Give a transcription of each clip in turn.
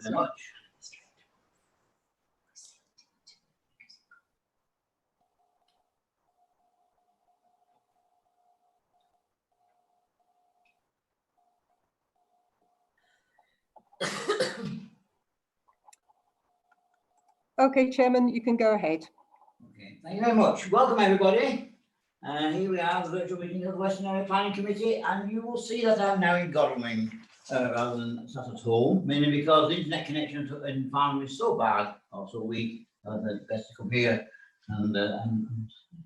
very much. Okay, Chairman, you can go ahead. Okay, thank you very much. Welcome, everybody. Here we are, the virtual meeting of the Western Area Planning Committee, and you will see that I'm now in Godalming rather than sat at home, mainly because the internet connection in Farnham is so bad, or so weak, that it's best to come here and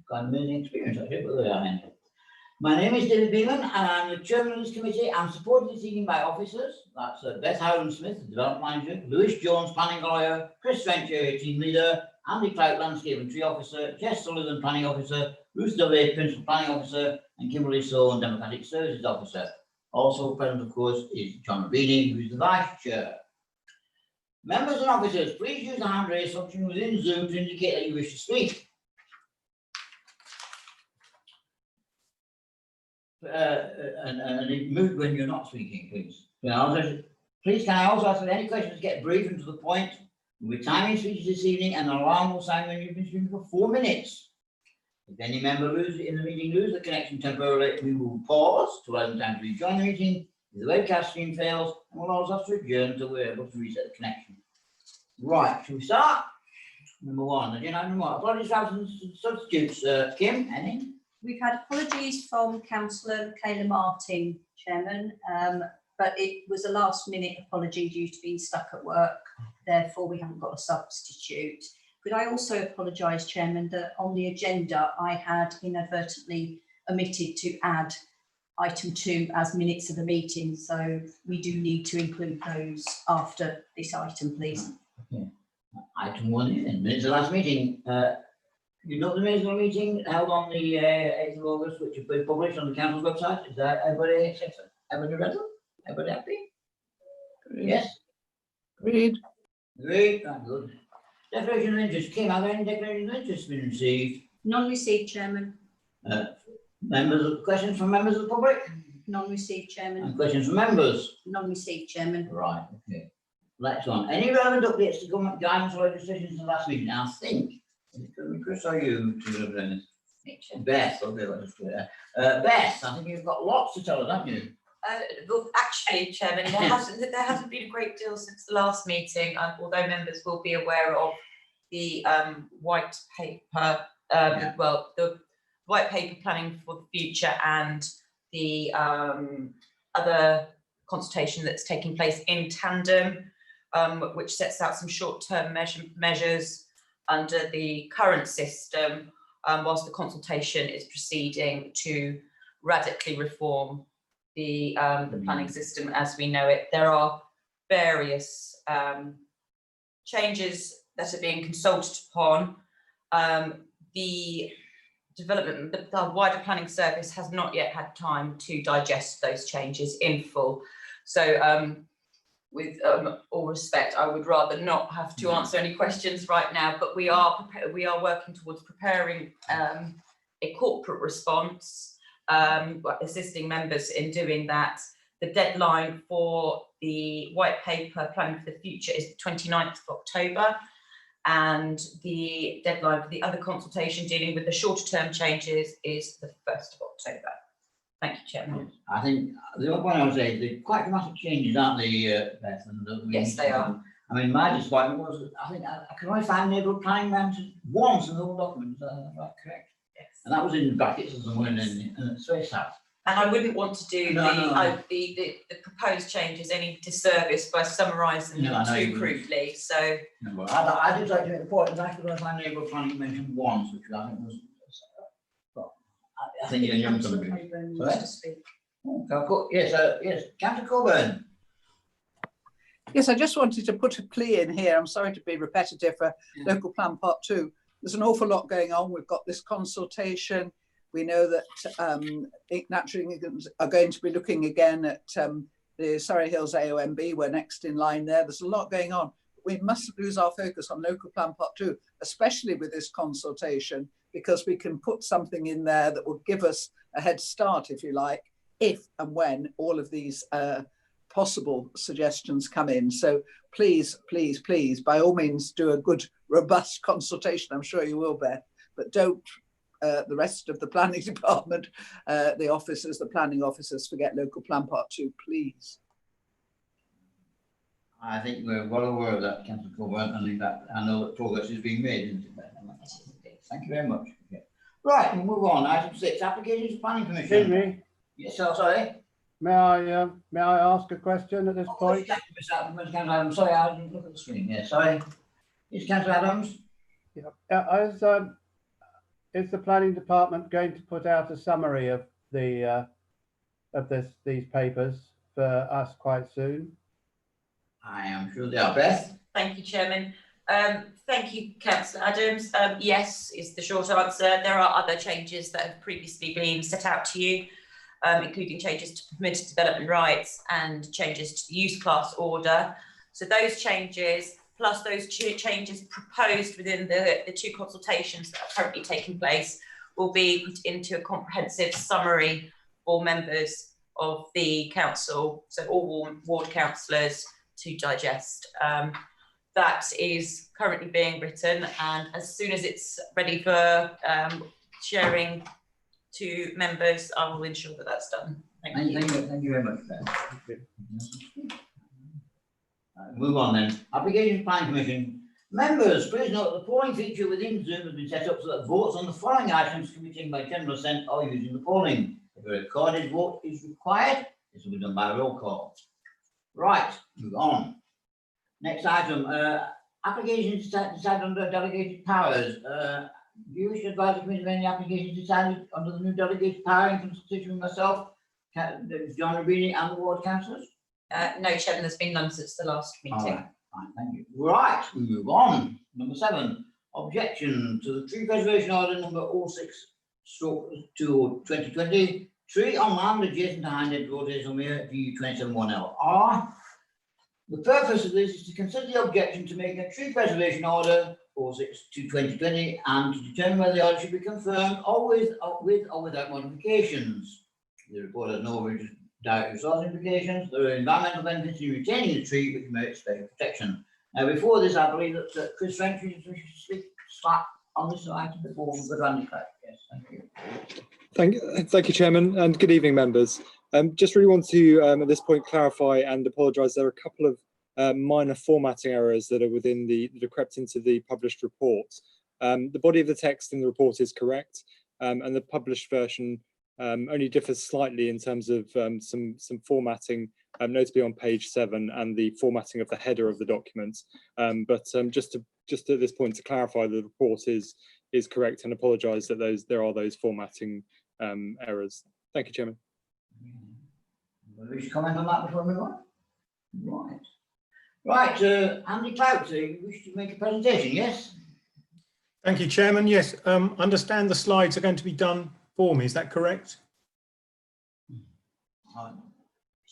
got an amazing experience actually, but there we are anyway. My name is David Beeman, and I'm the chairman of this committee. I'm supported this evening by officers. That's Beth Howland-Smith, the development manager, Lewis Jones, planning lawyer, Chris Venture, team leader, Andy Clout, landscape and tree officer, Jess Sullivan, planning officer, Ruth Dovey, principal planning officer, and Kimberly Soane, democratic services officer. Also present, of course, is John Rabini, who is the vice chair. Members and officers, please use the hand raise function within Zoom to indicate that you wish to speak. And move when you're not speaking, please. Please can I also ask if any questions get brief and to the point? We're timing speeches this evening, and an alarm will sound when you've been speaking for 4 minutes. If any member in the meeting lose the connection temporarily, we will pause to allow them time to rejoin the meeting. If the webcast stream fails, and we'll also have to adjourn until we're able to reset the connection. Right, shall we start? Number one, agenda item number one. Apologies for absence and substitutes. Kim, any? We've had apologies from Councillor Michaela Martin, Chairman, but it was a last minute apology due to being stuck at work. Therefore, we haven't got a substitute. Could I also apologise, Chairman, that on the agenda I had inadvertently omitted to add item 2 as minutes of the meeting. So we do need to include those after this item, please. Okay. Item 1 in minutes of last meeting. You know the minutes of the meeting held on the 8th of August, which have been published on the council's website. Is that everybody accepted? Everybody read them? Everybody happy? Agreed. Yes. Agreed. Agreed. Very good. Declaration of interest. Kim, are there any declarations of interest been received? None received, Chairman. Questions from members of the public? None received, Chairman. And questions from members? None received, Chairman. Right. Okay. Next one. Any relevant updates to government guidance or legislation since the last meeting? I think. Chris, are you to represent this? Beth, okay, let's do it. Beth, I think you've got lots to tell us, haven't you? Well, actually, Chairman, there hasn't been a great deal since the last meeting, although members will be aware of the white paper, well, the white paper planning for the future and the other consultation that's taking place in tandem, which sets out some short-term measures under the current system, whilst the consultation is proceeding to radically reform the planning system as we know it. There are various changes that are being consulted upon. The wider planning service has not yet had time to digest those changes in full. So with all respect, I would rather not have to answer any questions right now, but we are working towards preparing a corporate response, assisting members in doing that. The deadline for the white paper planning for the future is the 29th of October, and the deadline for the other consultation dealing with the shorter term changes is the 1st of October. Thank you, Chairman. I think the other point I would say is they're quite dramatic changes, aren't they, Beth? And yes, they are. I mean, my disappointment was, I think I can only find neighbourhood planning mentioned once in the whole document. Is that correct? Yes. And that was in brackets or somewhere, and it's very sad. And I wouldn't want to do the proposed changes any disservice by summarising them too crudely. So no, I did like to make the point that I could only find neighbourhood planning mentioned once, which I think was. I think you're young to speak. Oh, yes, yes, Councillor Coburn. Yes, I just wanted to put a plea in here. I'm sorry to be repetitive for local plan part 2. There's an awful lot going on. We've got this consultation. We know that Natural England are going to be looking again at the Surrey Hills AOMB. We're next in line there. There's a lot going on. We mustn't lose our focus on local plan part 2, especially with this consultation, because we can put something in there that will give us a head start, if you like, if and when all of these possible suggestions come in. So please, please, please, by all means, do a good, robust consultation. I'm sure you will, Beth, but don't the rest of the planning department, the officers, the planning officers, forget local plan part 2, please. I think we're well aware of that, Councillor Coburn, and in fact, I know that progress is being made, isn't it? Thank you very much. Okay. Right, we'll move on. Item 6, applications to planning commission. Excuse me, Yes, sir, sorry. may I ask a question at this Oh, point? yes, Councillor Adams, sorry, I didn't look at the screen. Yeah, sorry. Yes, Councillor Adams. Yeah, is the planning department going to put out a summary of the these papers for us quite soon? I am sure they are. Beth. Thank you, Chairman. Thank you, Councillor Adams. Yes, is the short answer. There are other changes that have previously been set out to you, including changes to permitted development rights and changes to the use class order. So those changes, plus those changes proposed within the 2 consultations that are currently taking place, will be put into a comprehensive summary for members of the council, so all ward councillors, to digest. That is currently being written, and as soon as it's ready for sharing to members, I will ensure that that's done. Thank you. Thank you very much, Beth. Move on then. Applications planning commission. Members, please note the polling feature within Zoom has been set up so that votes on the following items can be taken by general assent or using the polling. If a recorded vote is required, this will be done by roll call. Right, move on. Next item, applications decided under delegated powers. Do you wish to advise the committee of any applications decided under the new delegated power in consultation with myself, John Rubini, and the ward councillors? No, Chairman, there's been none since the last meeting. All right, fine, thank you. Right, we move on. Number 7, objection to the tree preservation order number 06/2020. Tree on land adjacent to Hindhead Road, Hazelmere, GU 271L. The purpose of this is to consider the objection to making a tree preservation order 06/2020 and to determine whether the order should be confirmed or with or without modifications. The report has no direct resource implications. There are environmental benefits in retaining the tree, which merits special protection. Now, before this, I believe that Chris French wishes to speak on this item before we go to Andy Clark. Yes, thank you. Thank you, Chairman, and good evening, members. Just really want to, at this point, clarify and apologise. There are a couple of minor formatting errors that are that have crept into the published report. The body of the text in the report is correct, and the published version only differs slightly in terms of some formatting, notably on page 7 and the formatting of the header of the document. But just at this point to clarify, the report is correct, and apologise that there are those formatting errors. Thank you, Chairman. Wish to comment on that before we move on? Right, Andy Clout, you wish to make a presentation, yes? Thank you, Chairman. Yes, understand the slides are going to be done for me. Is that correct?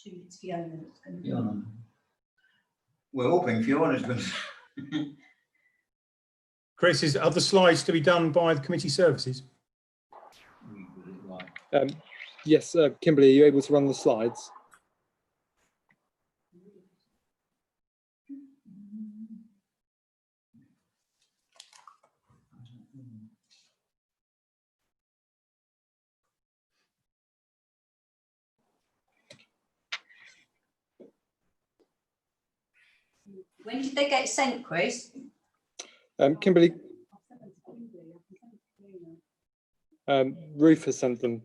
It's Fiona that's going to do it. Fiona. We're hoping Fiona's going to. Chris, are the slides to be done by the committee services? Yes, Kimberly, are you able to run the slides? When did they get sent, Chris? Kimberly, Ruth has sent them.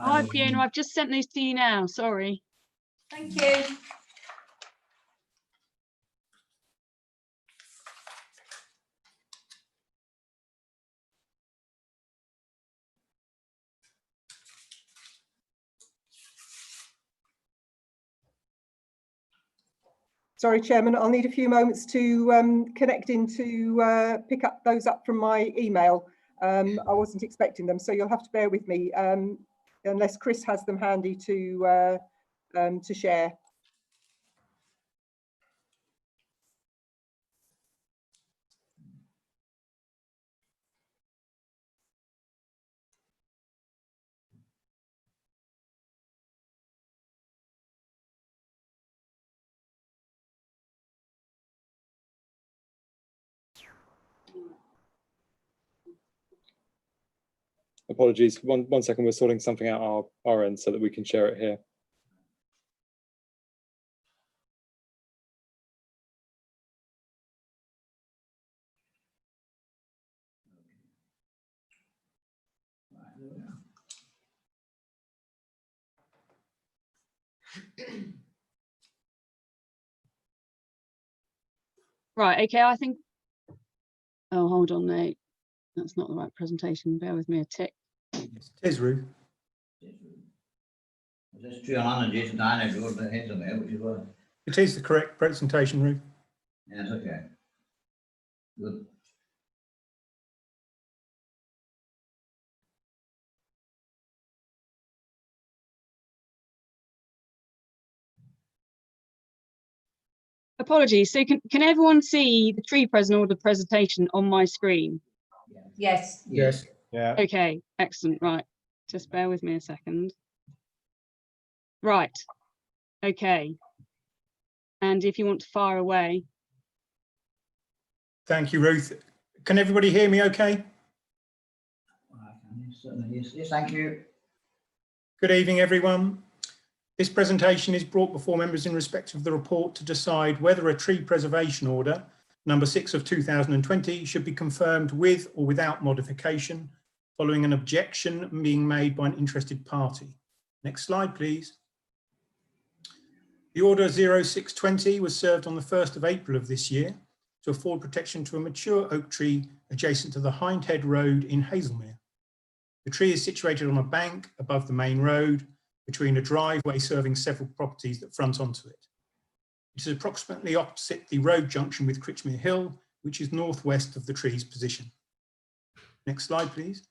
Hi, Fiona. I've just sent these to you now. Sorry. Thank you. Sorry, Chairman, I'll need a few moments to connect in to pick up those up from my email. I wasn't expecting them, so you'll have to bear with me unless Chris has them handy to share. Apologies, one second, we're sorting something out our end so that we can share it here. Right, okay, I think, oh, hold on, no, that's not the right presentation. Bear with me a tick. Yes, it is, Ruth. There's tree on and Jason Diner goes the heads on there, which is what. It is the correct presentation, Ruth. Yes, okay. Good. Apologies, so can everyone see the tree present order presentation on my screen? Yes. Yes. Yeah. Okay, excellent, right, just bear with me a second. Right, okay, and if you want to fire away. Thank you, Ruth. Can everybody hear me okay? Certainly, yes, yes, thank you. Good evening, everyone. This presentation is brought before members in respect of the report to decide whether a tree preservation order, number 6 of 2020, should be confirmed with or without modification, following an objection being made by an interested party. Next slide, please. The order 0620 was served on the 1st of April of this year to afford protection to a mature oak tree adjacent to the Hindhead Road in Hazelmere. The tree is situated on a bank above the main road between a driveway serving several properties that front onto it. It is approximately opposite the road junction with Critchmere Hill, which is northwest of the tree's position. Next slide, please.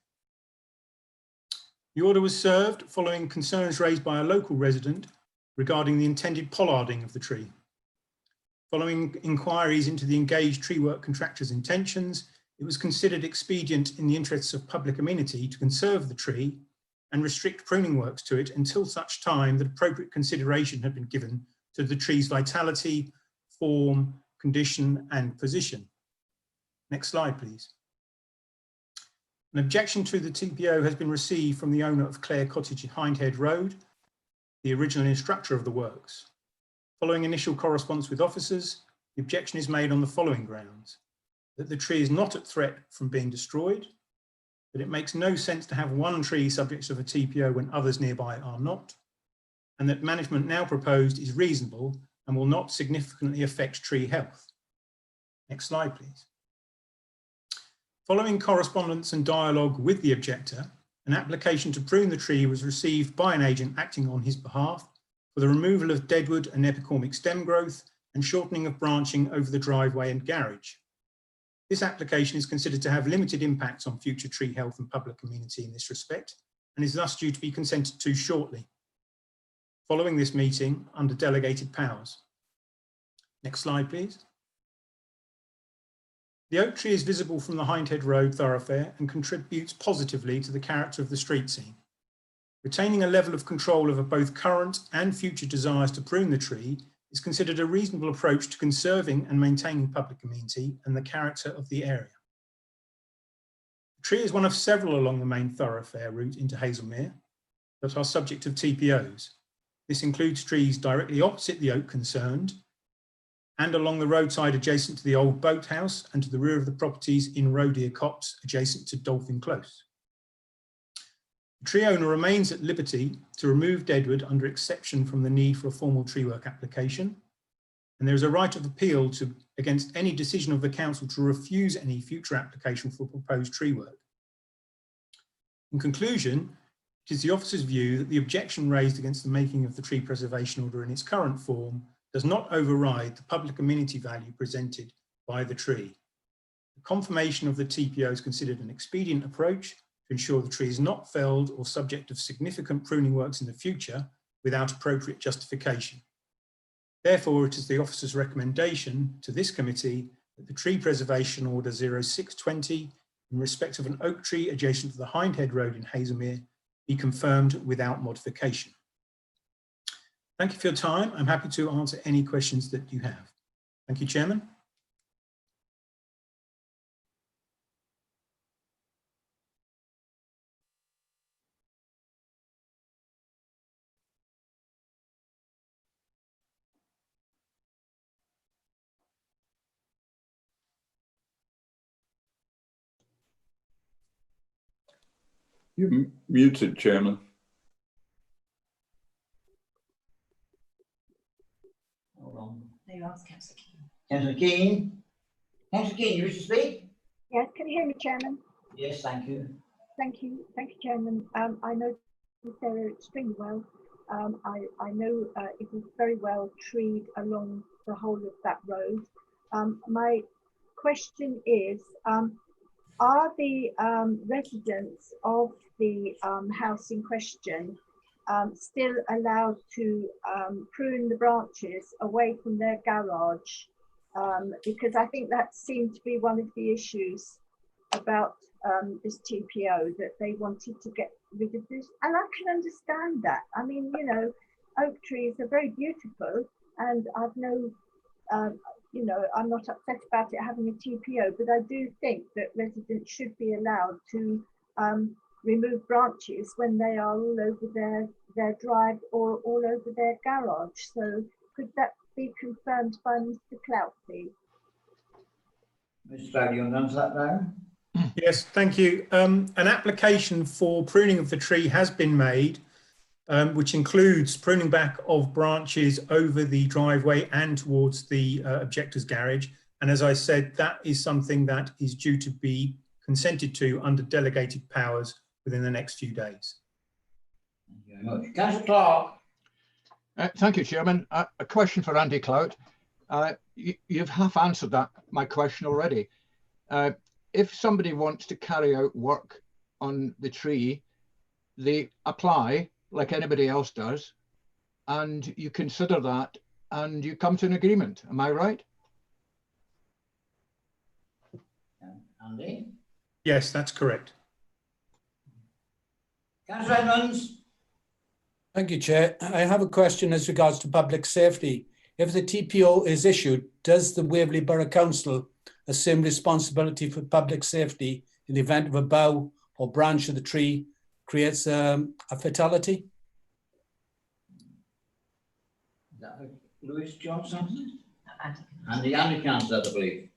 The order was served following concerns raised by a local resident regarding the intended pollarding of the tree. Following inquiries into the engaged tree work contractor's intentions, it was considered expedient in the interests of public amenity to conserve the tree and restrict pruning works to it until such time that appropriate consideration had been given to the tree's vitality, form, condition, and position. Next slide, please. An objection to the TPO has been received from the owner of Clare Cottage at Hindhead Road, the original instructor of the works. Following initial correspondence with officers, the objection is made on the following grounds: that the tree is not at threat from being destroyed, that it makes no sense to have one tree subject to a TPO when others nearby are not, and that management now proposed is reasonable and will not significantly affect tree health. Next slide, please. Following correspondence and dialogue with the objector, an application to prune the tree was received by an agent acting on his behalf for the removal of deadwood and epicormic stem growth and shortening of branching over the driveway and garage. This application is considered to have limited impacts on future tree health and public amenity in this respect, and is thus due to be consented to shortly, following this meeting under delegated powers. Next slide, please. The oak tree is visible from the Hindhead Road thoroughfare and contributes positively to the character of the street scene. Retaining a level of control over both current and future desires to prune the tree is considered a reasonable approach to conserving and maintaining public amenity and the character of the area. The tree is one of several along the main thoroughfare route into Hazelmere that are subject of TPOs. This includes trees directly opposite the oak concerned and along the roadside adjacent to the old boathouse and to the rear of the properties in Roe Copse adjacent to Dolphin Close. The tree owner remains at liberty to remove deadwood under exception from the need for a formal tree work application, and there is a right of appeal against any decision of the council to refuse any future application for proposed tree work. In conclusion, it is the officer's view that the objection raised against the making of the tree preservation order in its current form does not override the public amenity value presented by the tree. The confirmation of the TPO is considered an expedient approach to ensure the tree is not felled or subject of significant pruning works in the future without appropriate justification. Therefore, it is the officer's recommendation to this committee that the Tree Preservation Order 0620 in respect of an oak tree adjacent to the Hindhead Road in Haslemere be confirmed without modification. Thank you for your time. I'm happy to answer any questions that you have. Thank you, Chairman. You're muted, Chairman. Hold on. There you are, Councillor Keane. Councillor Keane. Councillor Keane, you wish to speak? Yes, can you hear me, Chairman? Yes, thank you. Thank you, Chairman. I know this area extremely well. I know it is very well treed along the whole of that road. My question is, are the residents of the house in question still allowed to prune the branches away from their garage? Because I think that seemed to be one of the issues about this TPO, that they wanted to get rid of this. And I can understand that. I mean, you know, oak trees are very beautiful, and I've no, you know, I'm not upset about it having a TPO, but I do think that residents should be allowed to remove branches when they are all over their drive or all over their garage. So could that be confirmed by Mr. Clout, please? Mr. Clout, you want to answer that now? Yes, thank you. An application for pruning of the tree has been made, which includes pruning back of branches over the driveway and towards the objector's garage. And as I said, that is something that is due to be consented to under delegated powers within the next few days. Thank you very much. Councillor Clark. Thank you, Chairman. A question for Andy Clout. You've half answered my question already. If somebody wants to carry out work on the tree, they apply like anybody else does, and you consider that and you come to an agreement. Am I right? Andy? Yes, that's correct. Councillor Edmonds. Thank you, Chair. I have a question as regards to public safety. If the TPO is issued, does the Waverley Borough Council assume responsibility for public safety in the event of a bough or branch of the tree creates a fatality? Is that Lewis Johnson? Andy Councillor, I believe.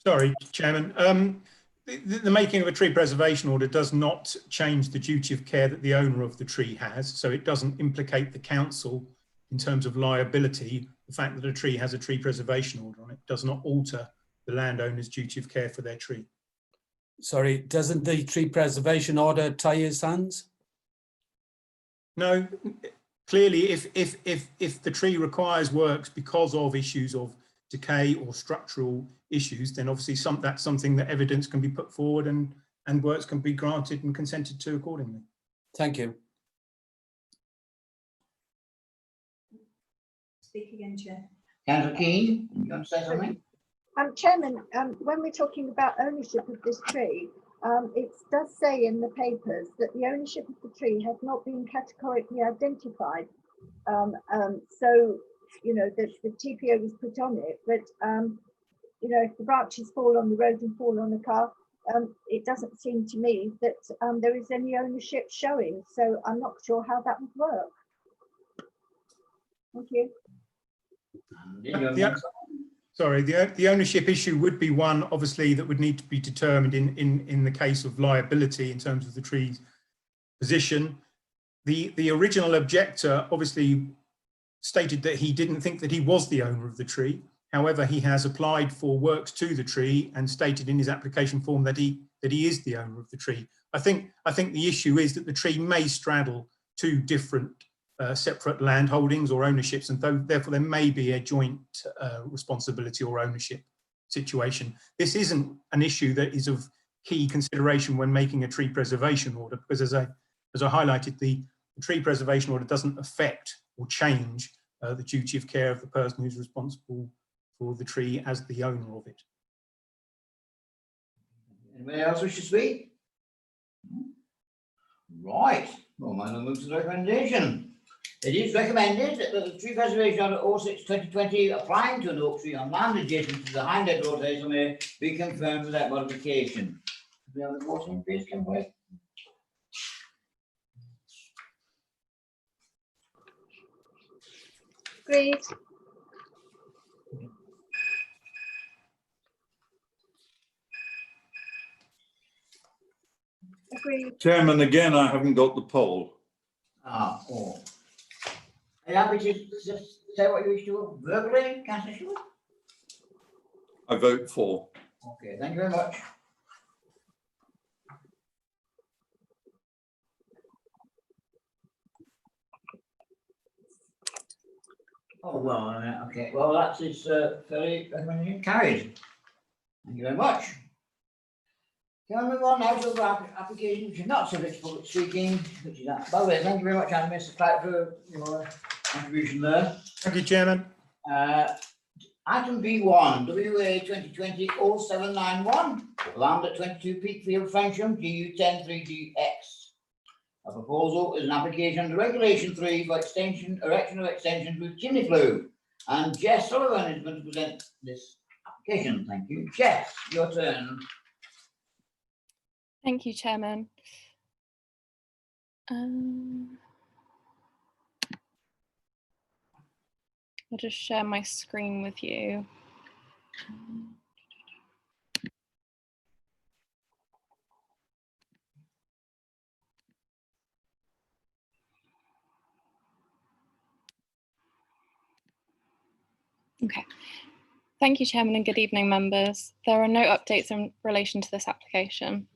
Sorry, Chairman. The making of a tree preservation order does not change the duty of care that the owner of the tree has. So it doesn't implicate the council in terms of liability. The fact that a tree has a tree preservation order on it does not alter the landowner's duty of care for their tree. Sorry, doesn't the tree preservation order tie his hands? No, clearly if the tree requires works because of issues of decay or structural issues, then obviously that's something that evidence can be put forward and works can be granted and consented to accordingly. Thank you. Speak again, Chair. Councillor Keane, you want to say something? Chairman, when we're talking about ownership of this tree, it does say in the papers that the ownership of the tree has not been categorically identified. So, you know, the TPO was put on it, but, you know, if the branches fall on the road and fall on a car, it doesn't seem to me that there is any ownership showing. So I'm not sure how that would work. Thank you. Sorry, the ownership issue would be one, obviously, that would need to be determined in the case of liability in terms of the tree's position. The original objector obviously stated that he didn't think that he was the owner of the tree. However, he has applied for works to the tree and stated in his application form that he is the owner of the tree. I think the issue is that the tree may straddle two different separate land holdings or ownerships, and therefore there may be a joint responsibility or ownership situation. This isn't an issue that is of key consideration when making a tree preservation order, because as I highlighted, the tree preservation order doesn't affect or change the duty of care of the person who's responsible for the tree as the owner of it. Anybody else wish to speak? Right, well, my move to the recommendation. It is recommended that the tree preservation order 06/2020 applying to an oak tree on land adjacent to the Hindhead Road may be confirmed without modification. Do we have the voting, please, can we? Agreed. Agreed. Chairman, again, I haven't got the poll. Are you happy to just say what you wish to verbally, Councillor Stewart? I vote for. Okay, thank you very much. Oh, well, okay, well, that is very recommended carried. Thank you very much. Can I move on now to other applications which are not subject to public speaking, which is that. By the way, thank you very much, Anna, Mr. Clark, for your contribution there. Thank you, Chairman. Item B1, WA 2020-0791, land at 22 Peakfield, Frensham, GU103DX. A proposal is an application under Regulation 3 for erection of extensions with chimney flue. And Jess Sullivan is going to present this application. Thank you. Jess, your turn. Thank you, Chairman. I'll just share my screen with you. Okay. Thank you, Chairman, and good evening, members. There are no updates in relation to this application.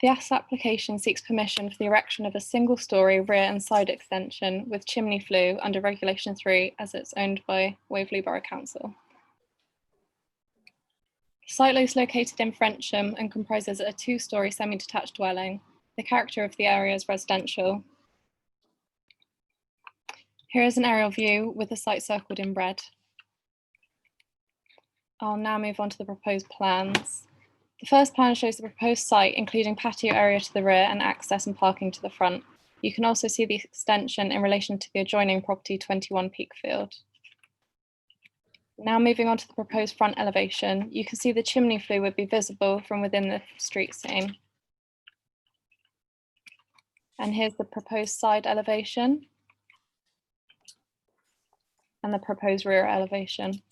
This application seeks permission for the erection of a single-storey rear and side extension with chimney flue under Regulation 3 as it's owned by Waverley Borough Council. The site is located in Frensham and comprises a two-storey semi-detached dwelling. The character of the area is residential. Here is an aerial view with the site circled in red. I'll now move on to the proposed plans. The first plan shows the proposed site, including patio area to the rear and access and parking to the front. You can also see the extension in relation to the adjoining property 21 Peakfield. Now moving on to the proposed front elevation, you can see the chimney flue would be visible from within the street scene. And here's the proposed side elevation and the proposed rear elevation.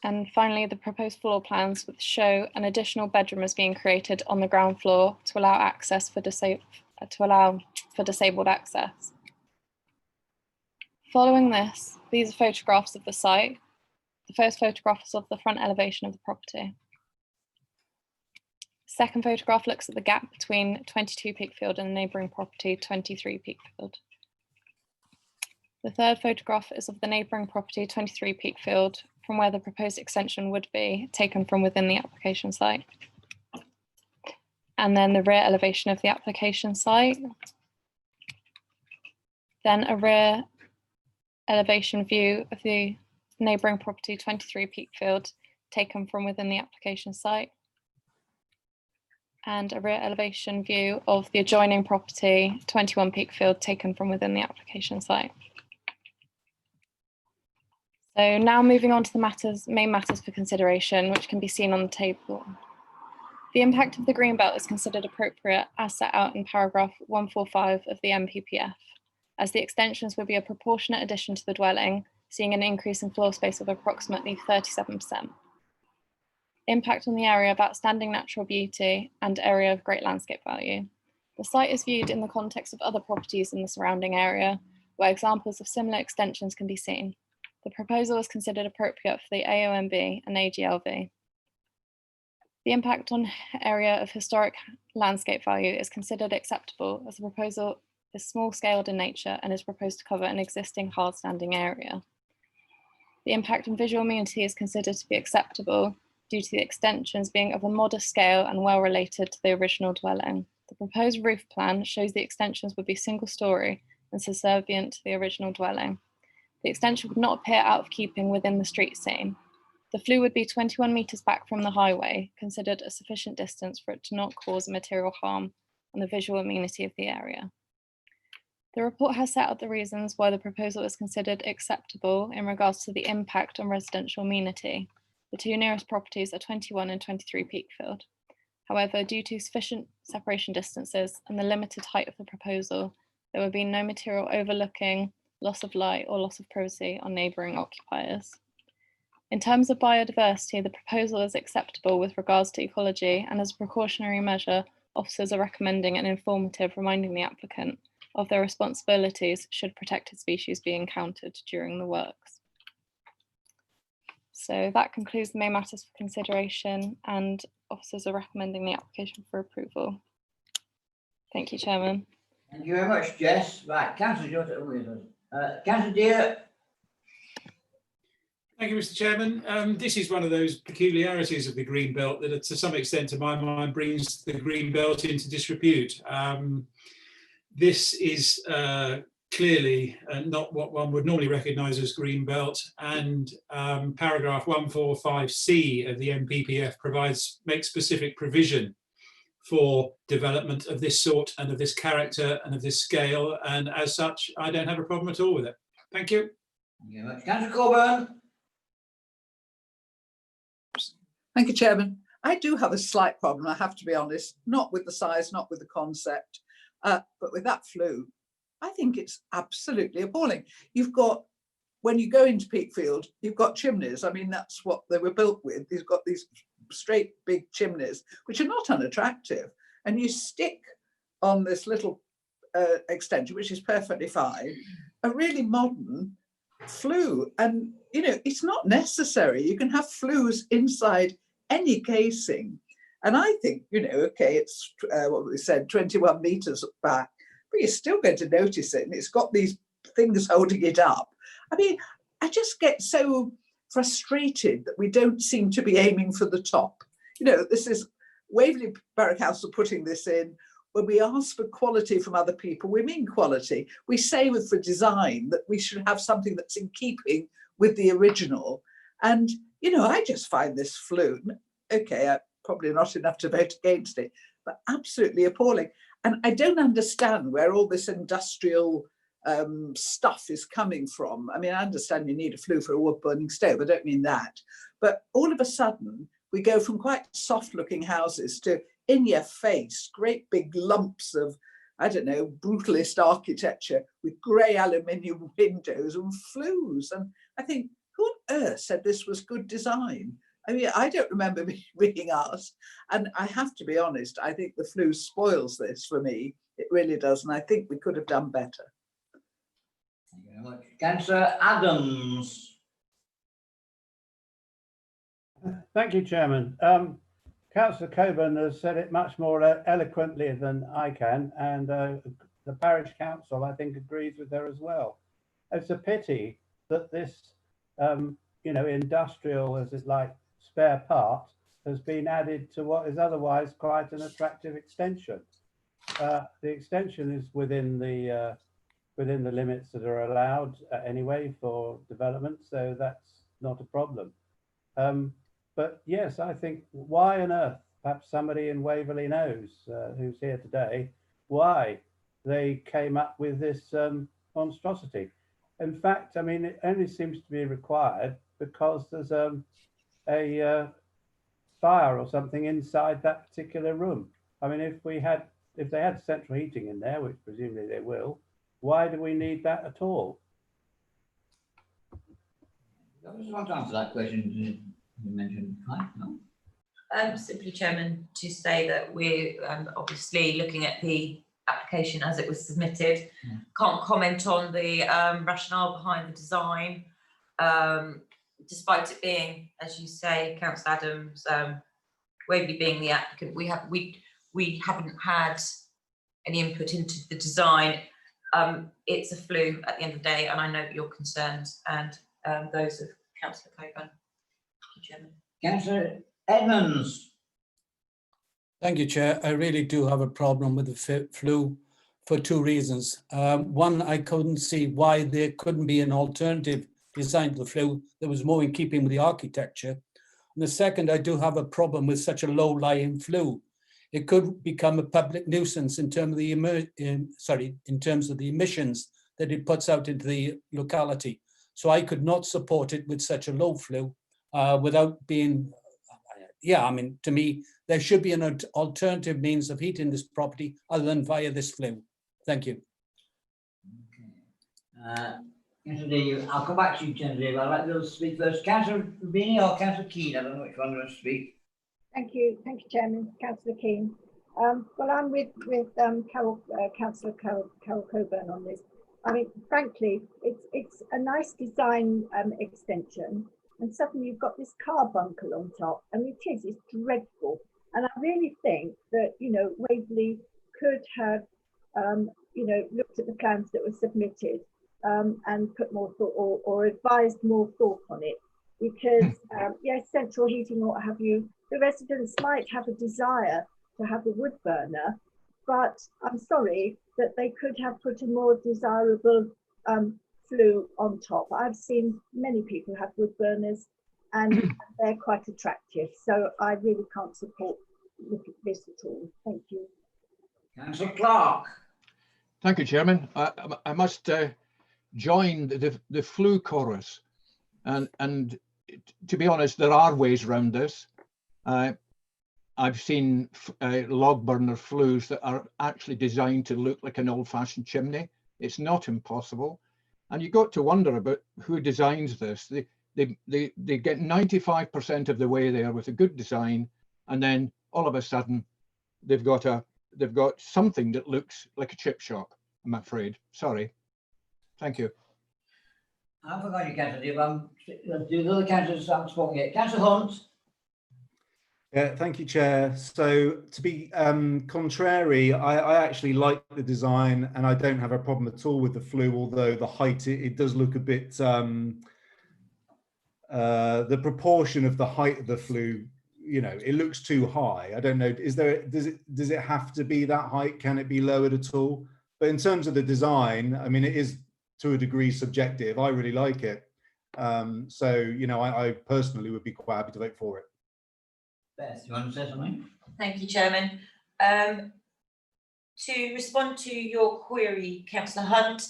And finally, the proposed floor plans would show an additional bedroom is being created on the ground floor to allow access for disabled access. Following this, these are photographs of the site. The first photograph is of the front elevation of the property. The second photograph looks at the gap between 22 Peakfield and the neighbouring property 23 Peakfield. The third photograph is of the neighbouring property 23 Peakfield, from where the proposed extension would be taken from within the application site. And then the rear elevation of the application site. Then a rear elevation view of the neighbouring property 23 Peakfield taken from within the application site. And a rear elevation view of the adjoining property 21 Peakfield taken from within the application site. So now moving on to the main matters for consideration, which can be seen on the table. The impact of the greenbelt is considered appropriate as set out in paragraph 145 of the MPPF, as the extensions would be a proportionate addition to the dwelling, seeing an increase in floor space of approximately 37%. Impact on the area of outstanding natural beauty and area of great landscape value. The site is viewed in the context of other properties in the surrounding area, where examples of similar extensions can be seen. The proposal is considered appropriate for the AONB and AGLV. The impact on area of historic landscape value is considered acceptable as the proposal is small-scaled in nature and is proposed to cover an existing hard-standing area. The impact on visual amenity is considered to be acceptable due to the extensions being of a modest scale and well related to the original dwelling. The proposed roof plan shows the extensions would be single-storey and subservient to the original dwelling. The extension would not appear out of keeping within the street scene. The flue would be 21 metres back from the highway, considered a sufficient distance for it to not cause material harm on the visual amenity of the area. The report has set out the reasons why the proposal is considered acceptable in regards to the impact on residential amenity. The two nearest properties are 21 and 23 Peakfield. However, due to sufficient separation distances and the limited height of the proposal, there would be no material overlooking, loss of light or loss of privacy on neighbouring occupiers. In terms of biodiversity, the proposal is acceptable with regards to ecology, and as a precautionary measure, officers are recommending an informative reminding the applicant of their responsibilities should protected species be encountered during the works. So that concludes the main matters for consideration, and officers are recommending the application for approval. Thank you, Chairman. Thank you very much, Jess. Right, Councillor Councillor Deere. Thank you, Mr. Chairman. This is one of those peculiarities of the green belt that, to some extent, to my mind, brings the green belt into disrepute. This is clearly not what one would normally recognise as green belt, and paragraph 145C of the MPPF makes specific provision for development of this sort and of this character and of this scale, and as such, I don't have a problem at all with it. Thank you. Thank you very much. Councillor Coburn. Thank you, Chairman. I do have a slight problem, I have to be honest, not with the size, not with the concept, but with that flue. I think it's absolutely appalling. You've got, when you go into Peakfield, you've got chimneys. I mean, that's what they were built with. You've got these straight big chimneys, which are not unattractive. And you stick on this little extension, which is perfectly fine, a really modern flue. And, you know, it's not necessary. You can have flues inside any casing. And I think, you know, okay, it's what we said, 21 metres back, but you're still going to notice it. And it's got these things holding it up. I mean, I just get so frustrated that we don't seem to be aiming for the top. You know, this is Waverley Borough Council putting this in. When we ask for quality from other people, we mean quality. We say for design that we should have something that's in keeping with the original. And, you know, I just find this flue, okay, probably not enough to vote against it, but absolutely appalling. And I don't understand where all this industrial stuff is coming from. I mean, I understand you need a flue for a wood burning stove, I don't mean that. But all of a sudden, we go from quite soft looking houses to in your face, great big lumps of, I don't know, brutalist architecture with grey aluminium windows and flues. And I think, who on earth said this was good design? I mean, I don't remember being asked. And I have to be honest, I think the flue spoils this for me. It really does. And I think we could have done better. Thank you very much. Councillor Adams. Thank you, Chairman. Councillor Coburn has said it much more eloquently than I can, and the parish council, I think, agrees with her as well. It's a pity that this, you know, industrial, as it's like, spare part has been added to what is otherwise quite an attractive extension. The extension is within the limits that are allowed anyway for development, so that's not a problem. But yes, I think, why on earth, perhaps somebody in Waverley knows, who's here today, why they came up with this monstrosity. In fact, I mean, it only seems to be required because there's a fire or something inside that particular room. I mean, if they had central heating in there, which presumably they will, why do we need that at all? I just want to answer that question. You mentioned height, no? Simply, Chairman, to say that we're obviously looking at the application as it was submitted. Can't comment on the rationale behind the design, despite it being, as you say, Councillor Adams, Waverley being the applicant, we haven't had any input into the design. It's a flu at the end of the day, and I know your concerns and those of Councillor Coburn. Thank you, Chairman. Councillor Edmonds. Thank you, Chair. I really do have a problem with the flu for two reasons. One, I couldn't see why there couldn't be an alternative design to the flu that was more in keeping with the architecture. And the second, I do have a problem with such a low-lying flu. It could become a public nuisance in terms of the emissions that it puts out into the locality. So I could not support it with such a low flu without being, I mean, to me, there should be an alternative means of heating this property other than via this flue. Thank you. I'll come back to you, Councillor Dave. I'd like those to speak first. Councillor Rubini or Councillor Keane? I don't know which one wants to speak. Thank you, Chairman. Councillor Keane. Well, I'm with Councillor Carol Coburn on this. I mean, frankly, it's a nice design extension, and suddenly you've got this carbuncle on top, and it's dreadful. And I really think that, you know, Waverley could have, you know, looked at the plans that were submitted and put more thought or advised more thought on it, because yes, central heating or what have you, the residents might have a desire to have a wood burner, but I'm sorry that they could have put a more desirable flue on top. I've seen many people have wood burners and they're quite attractive, so I really can't support this at all. Thank you. Councillor Clark. Thank you, Chairman. I must join the flue chorus, and to be honest, there are ways around this. I've seen log burner flues that are actually designed to look like an old-fashioned chimney. It's not impossible, and you got to wonder about who designs this. They get 95% of the way there with a good design, and then all of a sudden they've got something that looks like a chip shop. I'm afraid. Sorry. Thank you. I forgot you, Councillor Dave. The other councillors haven't spoken yet. Councillor Hunt. Yeah, thank you, Chair. So to be contrary, I actually like the design and I don't have a problem at all with the flue, although the height, it does look a bit, the proportion of the height of the flue, you know, it looks too high. I don't know, does it have to be that height? Can it be lowered at all? But in terms of the design, I mean, it is to a degree subjective. I really like it. So, you know, I personally would be quite happy to vote for it. Beth, you want to say something? Thank you, Chairman. To respond to your query, Councillor Hunt,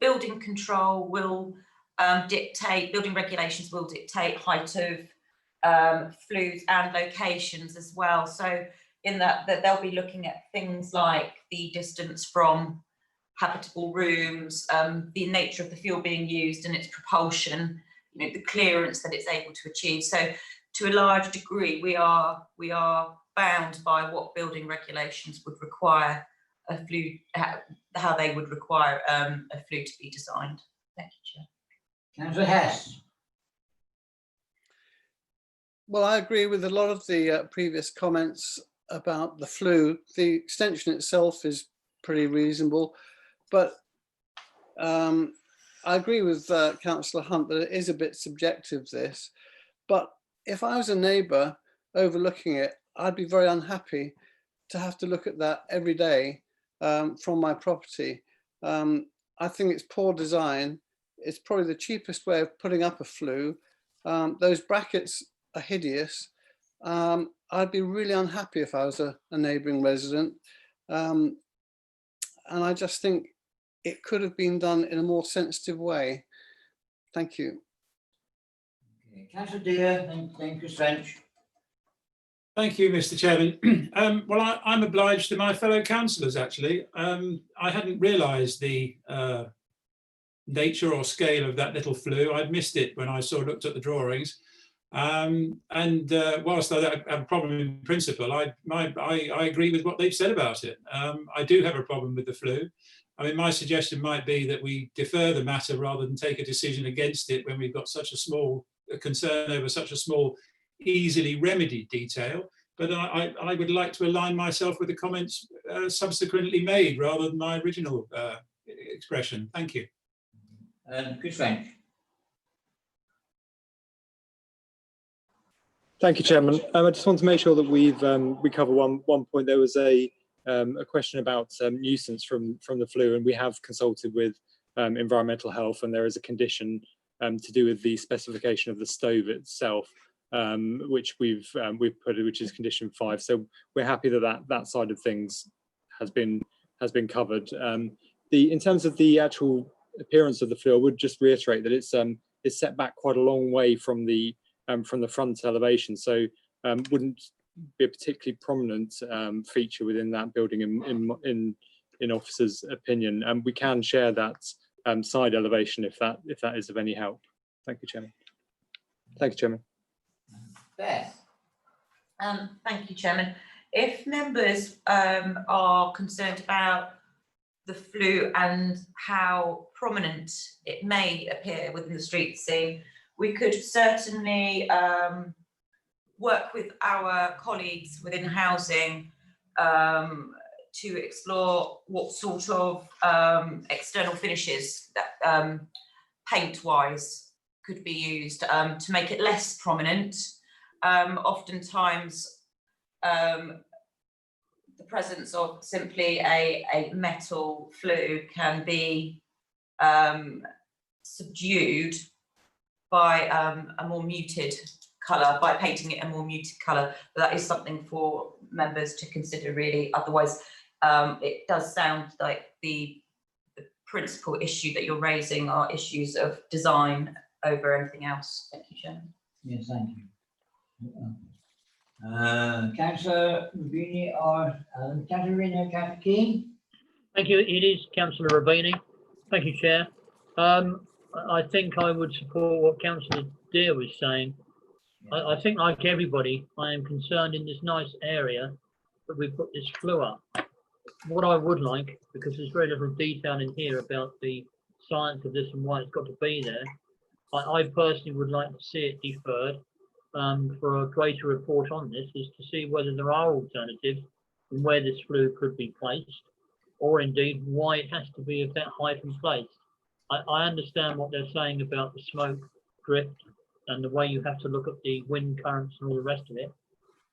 building control will building regulations will dictate height of flues and locations as well. So in that they'll be looking at things like the distance from habitable rooms, the nature of the fuel being used and its propulsion, you know, the clearance that it's able to achieve. So to a large degree, we are bound by what building regulations would require a flue, how they would require a flue to be designed. Thank you, Chair. Councillor Hess. Well, I agree with a lot of the previous comments about the flue. The extension itself is pretty reasonable, but I agree with Councillor Hunt that it is a bit subjective, this. But if I was a neighbour overlooking it, I'd be very unhappy to have to look at that every day from my property. I think it's poor design. It's probably the cheapest way of putting up a flue. Those brackets are hideous. I'd be really unhappy if I was a neighbouring resident. And I just think it could have been done in a more sensitive way. Thank you. Okay. Councillor Deere, then Chris French. Thank you, Mr. Chairman. Well, I'm obliged to my fellow councillors, actually. I hadn't realised the nature or scale of that little flue. I'd missed it when I looked at the drawings. Whilst I have a problem in principle, I agree with what they've said about it. I do have a problem with the flue. I mean, my suggestion might be that we defer the matter rather than take a decision against it when we've got such a concern over such a small, easily remedied detail. But I would like to align myself with the comments subsequently made rather than my original expression. Thank you. Chris French. Thank you, Chairman. I just want to make sure that we cover one point. There was a question about nuisance from the flue, and we have consulted with environmental health, and there is a condition to do with the specification of the stove itself, which we've put, which is condition 5. So we're happy that that side of things has been covered. In terms of the actual appearance of the flue, I would just reiterate that it's set back quite a long way from the front elevation, so wouldn't be a particularly prominent feature within that building in officers' opinion. And we can share that side elevation if that is of any help. Thank you, Chairman. Thank you, Chairman. Beth. Thank you, Chairman. If members are concerned about the flue and how prominent it may appear within the street scene, we could certainly work with our colleagues within housing to explore what sort of external finishes that paint-wise could be used to make it less prominent. Oftentimes, the presence of simply a metal flue can be subdued by a more muted colour, by painting it a more muted colour. But that is something for members to consider, really. Otherwise, it does sound like the principal issue that you're raising are issues of design over anything else. Thank you, Chairman. Yes, thank you. Councillor Rubini or Councillor Rubini, Councillor Keane? Thank you. It is Councillor Rubini. Thank you, Chair. I think I would support what Councillor Deere was saying. I think, like everybody, I am concerned in this nice area that we put this flue up. What I would like, because there's very little detail in here about the science of this and why it's got to be there, I personally would like to see it deferred for a greater report on this, is to see whether there are alternatives and where this flue could be placed, or indeed why it has to be of that height and place. I understand what they're saying about the smoke drift and the way you have to look at the wind currents and all the rest of it.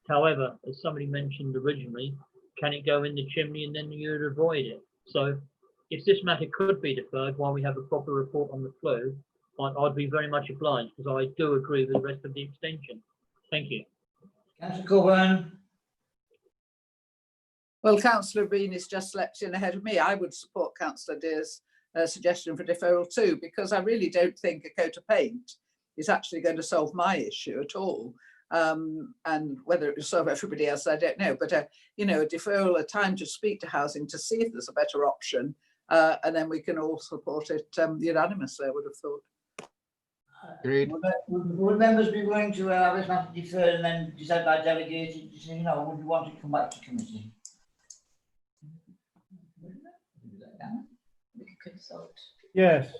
However, as somebody mentioned originally, can it go in the chimney and then you'd avoid it? So if this matter could be deferred while we have a proper report on the flue, I'd be very much obliged, because I do agree with the rest of the extension. Thank you. Councillor Coburn. Well, Councillor Bean has just leapt in ahead of me. I would support Councillor Deere's suggestion for deferral too, because I really don't think a coat of paint is actually going to solve my issue at all. And whether it will solve everybody else, I don't know. But you know, a deferral, a time to speak to housing to see if there's a better option, and then we can all support it unanimously, I would have thought. Agreed. Would members be willing to have this matter deferred and then decide by delegated decision, or would you want it to come back to committee? We could consult. Yes.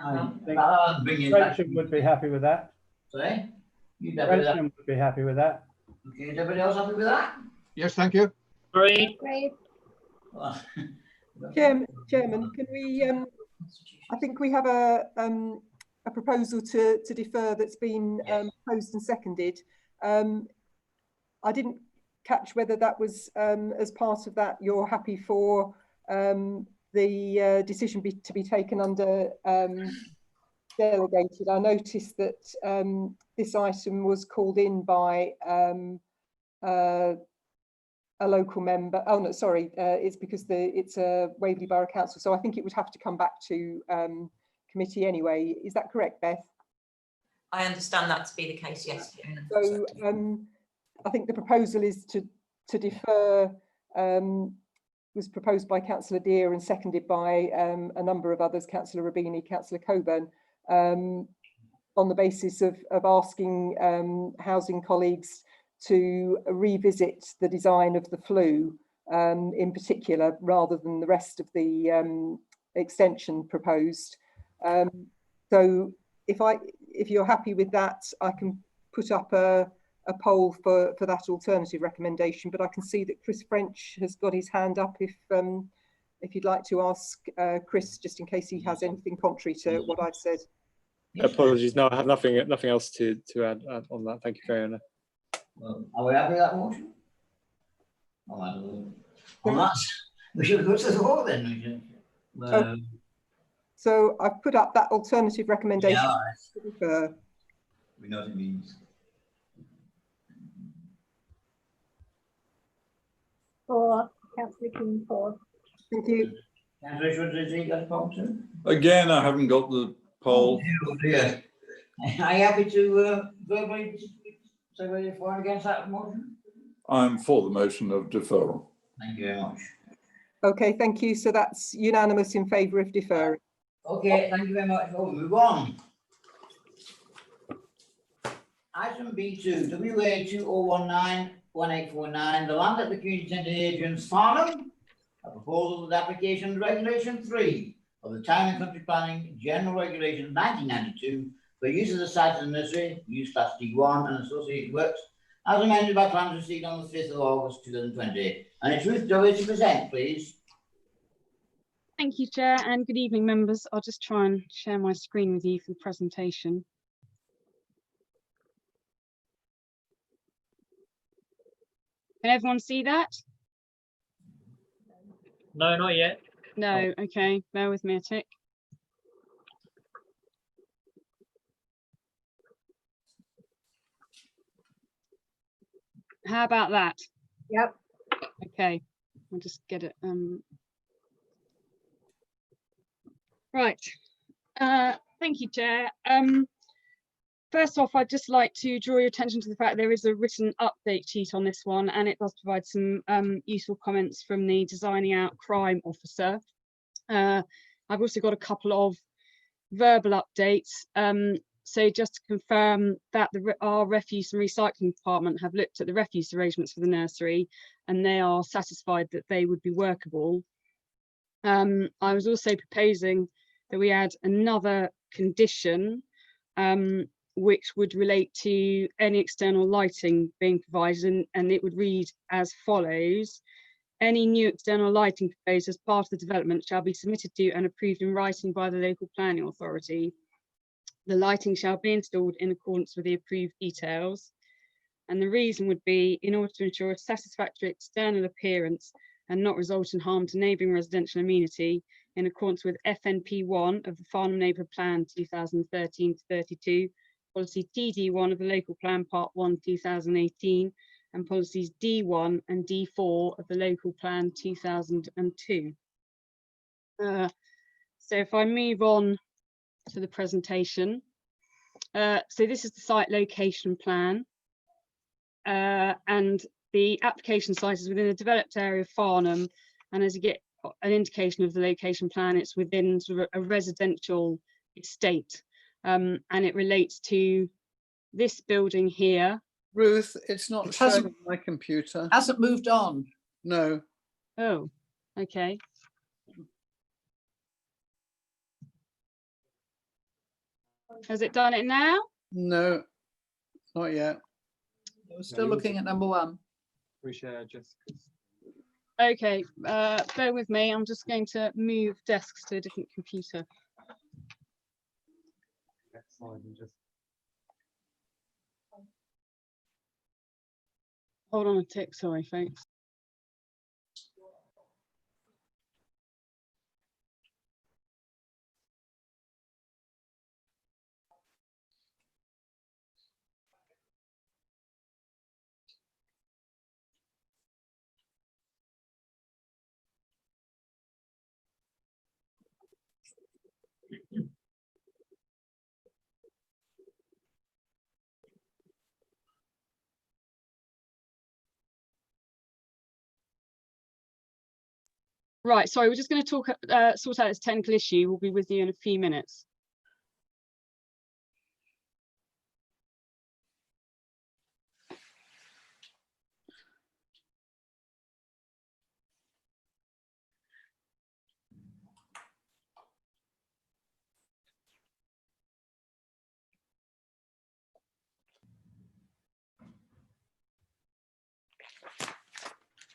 I think Gretchen would be happy with that. Sorry? You'd be happy with that? Gretchen would be happy with that. Okay, is everybody else happy with that? Yes, thank you. Great. Chairman, can we? I think we have a proposal to defer that's been proposed and seconded. I didn't catch whether that was as part of that you're happy for the decision to be taken under delegated. I noticed that this item was called in by a local member. Oh no, sorry, it's because it's a Waverley Borough Council, so I think it would have to come back to committee anyway. Is that correct, Beth? I understand that to be the case, yes. So I think the proposal is to defer, was proposed by Councillor Deere and seconded by a number of others, Councillor Rubini, Councillor Coburn, on the basis of asking housing colleagues to revisit the design of the flue in particular, rather than the rest of the extension proposed. So if you're happy with that, I can put up a poll for that alternative recommendation, but I can see that Chris French has got his hand up if if you'd like to ask Chris, just in case he has anything contrary to what I've said. Apologies. No, I have nothing else to add on that. Thank you, Fiona. Are we happy with that motion? On that, we should go to the vote then. So I've put up that alternative recommendation. Yeah, we know what it means. For Councillor King, for. Thank you. Councillor Shruds, has got a problem? Again, I haven't got the poll. Oh dear. Are you happy to verbally say whether you're for and against that motion? I'm for the motion of deferral. Thank you very much. Okay, thank you. So that's unanimous in favour of deferring. Okay, thank you very much. We'll move on. Item B2, WA 2019-1849, the land at the Community Centre Hadrian's Farnham. A proposal of the application of Regulation 3 of the Town and Country Planning General Regulations 1992 for use of the site as a nursery, use class D1 and associated works, as amended by plans received on the 5th of August 2020. And it's Ruth Dowie to present, please. Thank you, Chair, and good evening, members. I'll just try and share my screen with you for the presentation. Can everyone see that? No, not yet. No, okay, bear with me a tick. How about that? Yep. Okay, I'll just get it. Right. Thank you, Chair. First off, I'd just like to draw your attention to the fact there is a written update sheet on this one, and it does provide some useful comments from the Designing Out Crime Officer. I've also got a couple of verbal updates. So just to confirm that our refuse and recycling department have looked at the refuse arrangements for the nursery, and they are satisfied that they would be workable. I was also proposing that we add another condition which would relate to any external lighting being provided, and it would read as follows. Any new external lighting proposed as part of the development shall be submitted to and approved in writing by the local planning authority. The lighting shall be installed in accordance with the approved details. And the reason would be in order to ensure a satisfactory external appearance and not result in harm to neighbouring residential amenity, in accordance with FNP1 of the Farnham Neighbourhood Plan 2013-32, Policy TD1 of the Local Plan Part 1 2018, and Policies D1 and D4 of the Local Plan 2002. So if I move on to the presentation. So this is the site location plan, and the application site is within a developed area of Farnham, and as you get an indication of the location plan, it's within sort of a residential estate, and it relates to this building here. Ruth, it's not showing on my computer. Hasn't moved on. No. Oh, okay. Has it done it now? No, not yet. We're still looking at number 1. Reshare just. Okay, bear with me. I'm just going to move desks to a different computer. Next slide and just. Hold on a tick, sorry, folks. Right, sorry, we're just going to talk, sort out this technical issue. We'll be with you in a few minutes.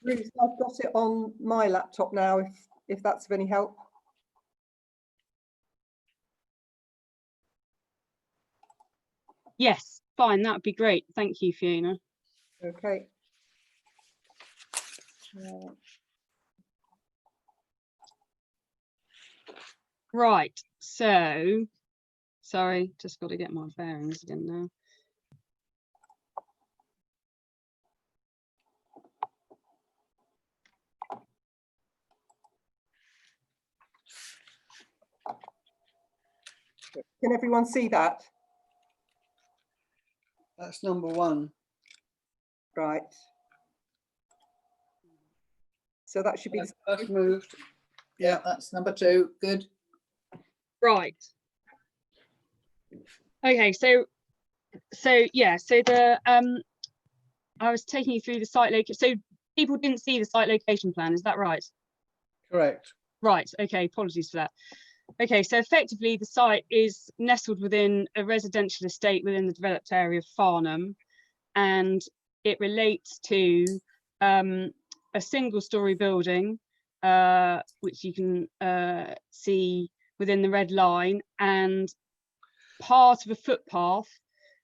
Ruth, I've got it on my laptop now, if if that's of any help. Yes, fine, that would be great. Thank you, Fiona. Okay. Right, so, sorry, just got to get my bearings again now. Can everyone see that? That's number 1. Right. So that should be the That's moved. Yeah, that's number 2. Good. Right. Okay, so yeah, so the I was taking you through the site location. So people didn't see the site location plan, is that right? Correct. Right, okay, apologies for that. Okay, so effectively the site is nestled within a residential estate within the developed area of Farnham, and it relates to a single-storey building, which you can see within the red line, and part of a footpath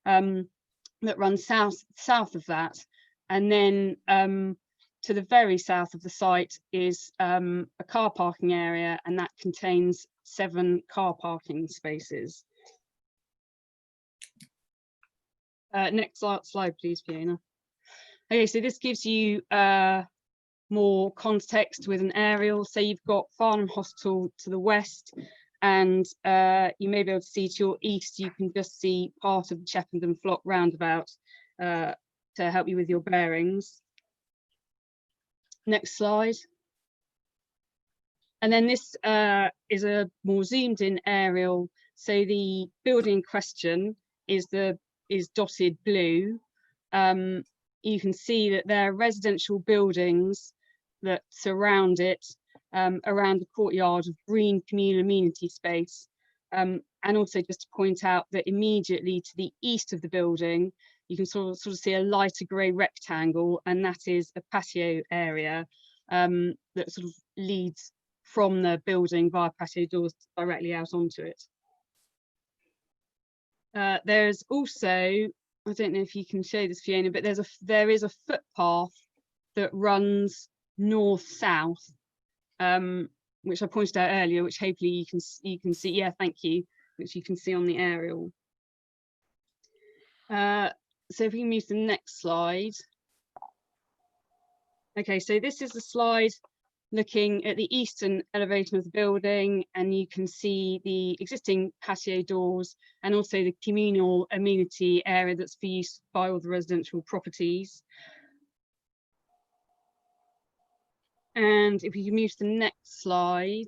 that runs south of that, and then to the very south of the site is a car parking area, and that contains 7 car parking spaces. Next slide, please, Fiona. Okay, so this gives you more context with an aerial. So you've got Farnham Hospital to the west, and you may be able to see to your east, you can just see part of the Cheppenham Flock roundabout to help you with your bearings. Next slide. And then this is a more zoomed in aerial. So the building in question is dotted blue. You can see that there are residential buildings that surround it around the courtyard of green communal amenity space. And also just to point out that immediately to the east of the building, you can sort of see a lighter grey rectangle, and that is a patio area that sort of leads from the building via patio doors directly out onto it. There's also, I don't know if you can show this, Fiona, but there is a footpath that runs north-south, which I pointed out earlier, which hopefully you can see. Yeah, thank you. Which you can see on the aerial. So if we can move to the next slide. Okay, so this is the slide looking at the eastern elevation of the building, and you can see the existing patio doors and also the communal amenity area that's for use by all the residential properties. And if we can move to the next slide.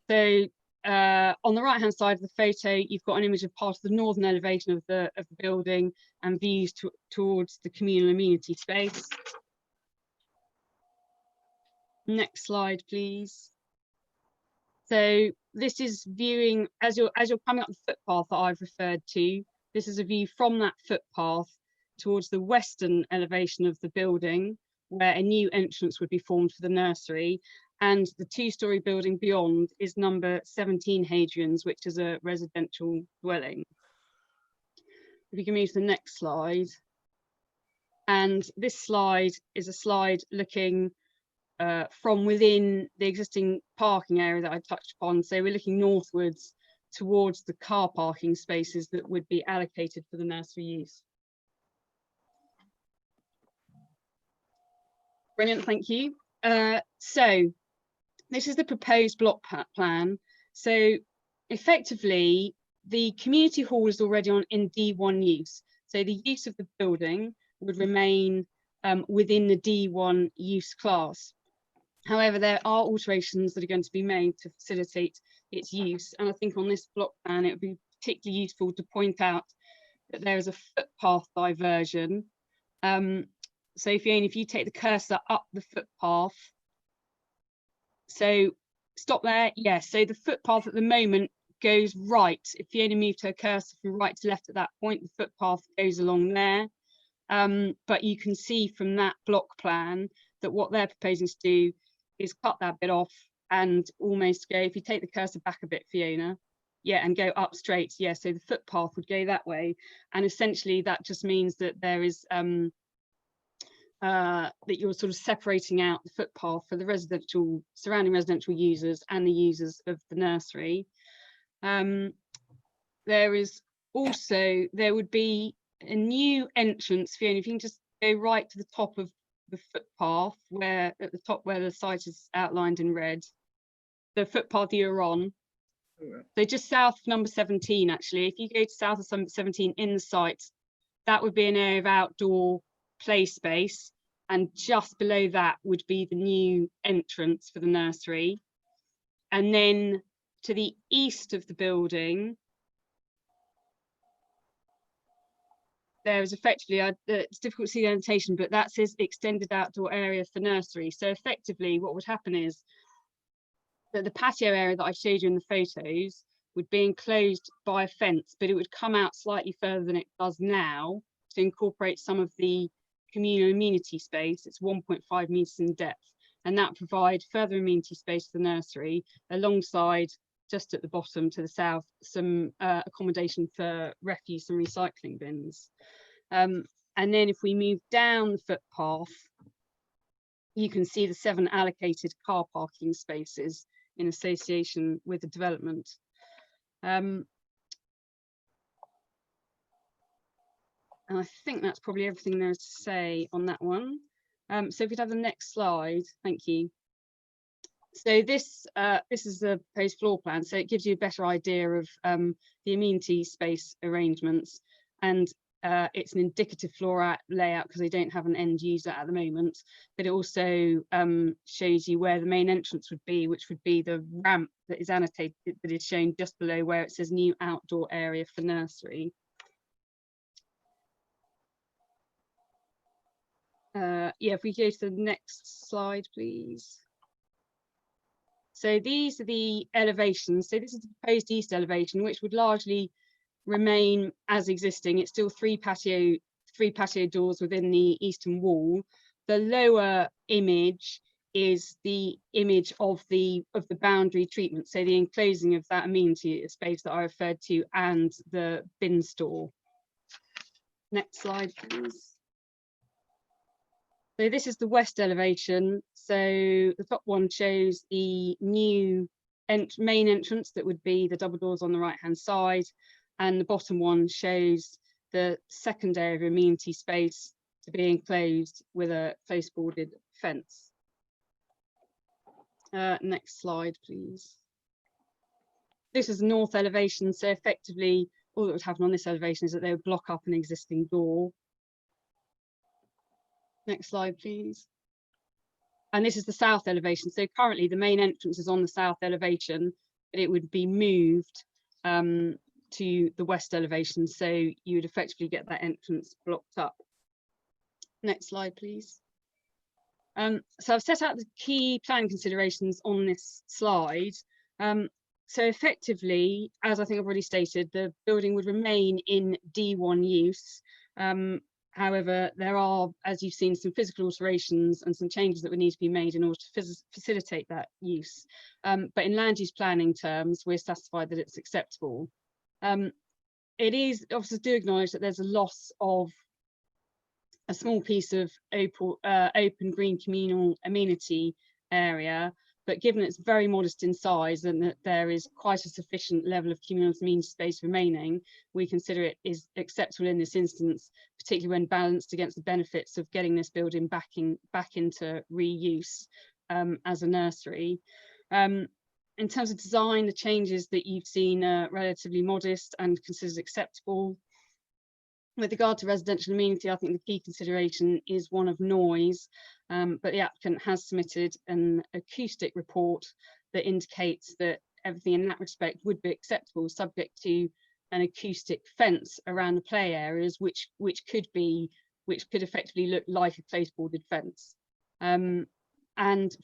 So on the right hand side of the photo, you've got an image of part of the northern elevation of the building and views towards the communal amenity space. Next slide, please. So this is viewing as you're coming up the footpath that I've referred to. This is a view from that footpath towards the western elevation of the building, where a new entrance would be formed for the nursery, and the 2-storey building beyond is number 17 Hadrian's, which is a residential dwelling. If we can move to the next slide. And this slide is a slide looking from within the existing parking area that I touched upon. So we're looking northwards towards the car parking spaces that would be allocated for the nursery use. Brilliant, thank you. So this is the proposed block plan. So effectively, the community hall is already in D1 use. So the use of the building would remain within the D1 use class. However, there are alterations that are going to be made to facilitate its use. And I think on this block plan, it would be particularly useful to point out that there is a footpath diversion. So Fiona, if you take the cursor up the footpath, so stop there. Yes, so the footpath at the moment goes right. If Fiona moved her cursor from right to left at that point, the footpath goes along there. But you can see from that block plan that what they're proposing to do is cut that bit off and almost go, if you take the cursor back a bit, Fiona, yeah, and go up straight, yeah, so the footpath would go that way. And essentially that just means that there is, that you're sort of separating out the footpath for the surrounding residential users and the users of the nursery. There is also, there would be a new entrance, Fiona, if you can just go right to the top of the footpath, where at the top where the site is outlined in red, the footpath you're on. So just south of number 17, actually, if you go to south of 17 in the site, that would be an area of outdoor play space. And just below that would be the new entrance for the nursery. And then to the east of the building, there is effectively, it's difficult to see the annotation, but that says extended outdoor area for nursery. So effectively what would happen is that the patio area that I showed you in the photos would be enclosed by a fence, but it would come out slightly further than it does now to incorporate some of the communal amenity space. It's 1.5 meters in depth, and that provides further amenity space for the nursery, alongside just at the bottom to the south, some accommodation for refuse and recycling bins. And then if we move down the footpath, you can see the 7 allocated car parking spaces in association with the development. And I think that's probably everything there is to say on that one. So if you'd have the next slide, thank you. So this is the proposed floor plan, so it gives you a better idea of the amenity space arrangements, and it's an indicative floor layout because they don't have an end user at the moment, but it also shows you where the main entrance would be, which would be the ramp that is annotated, that is shown just below where it says new outdoor area for nursery. Yeah, if we go to the next slide, please. So these are the elevations. So this is the proposed east elevation, which would largely remain as existing. It's still three patio doors within the eastern wall. The lower image is the image of the boundary treatment, so the enclosing of that amenity space that I referred to and the bin store. Next slide, please. So this is the west elevation. So the top one shows the new main entrance that would be the double doors on the right hand side, and the bottom one shows the second area of amenity space to be enclosed with a close boarded fence. Next slide, please. This is the north elevation. So effectively, all that would happen on this elevation is that they would block up an existing door. Next slide, please. And this is the south elevation. So currently the main entrance is on the south elevation, but it would be moved to the west elevation. So you would effectively get that entrance blocked up. Next slide, please. So I've set out the key plan considerations on this slide. So effectively, as I think I've already stated, the building would remain in D1 use. However, there are, as you've seen, some physical alterations and some changes that would need to be made in order to facilitate that use. But in land use planning terms, we're satisfied that it's acceptable. It is, officers do acknowledge that there's a loss of a small piece of open green communal amenity area, but given it's very modest in size and that there is quite a sufficient level of communal amenity space remaining, we consider it is acceptable in this instance, particularly when balanced against the benefits of getting this building back into reuse as a nursery. In terms of design, the changes that you've seen are relatively modest and considered acceptable. With regard to residential amenity, I think the key consideration is one of noise, but the applicant has submitted an acoustic report that indicates that everything in that respect would be acceptable, subject to an acoustic fence around the play areas, which could effectively look like a close boarded fence. And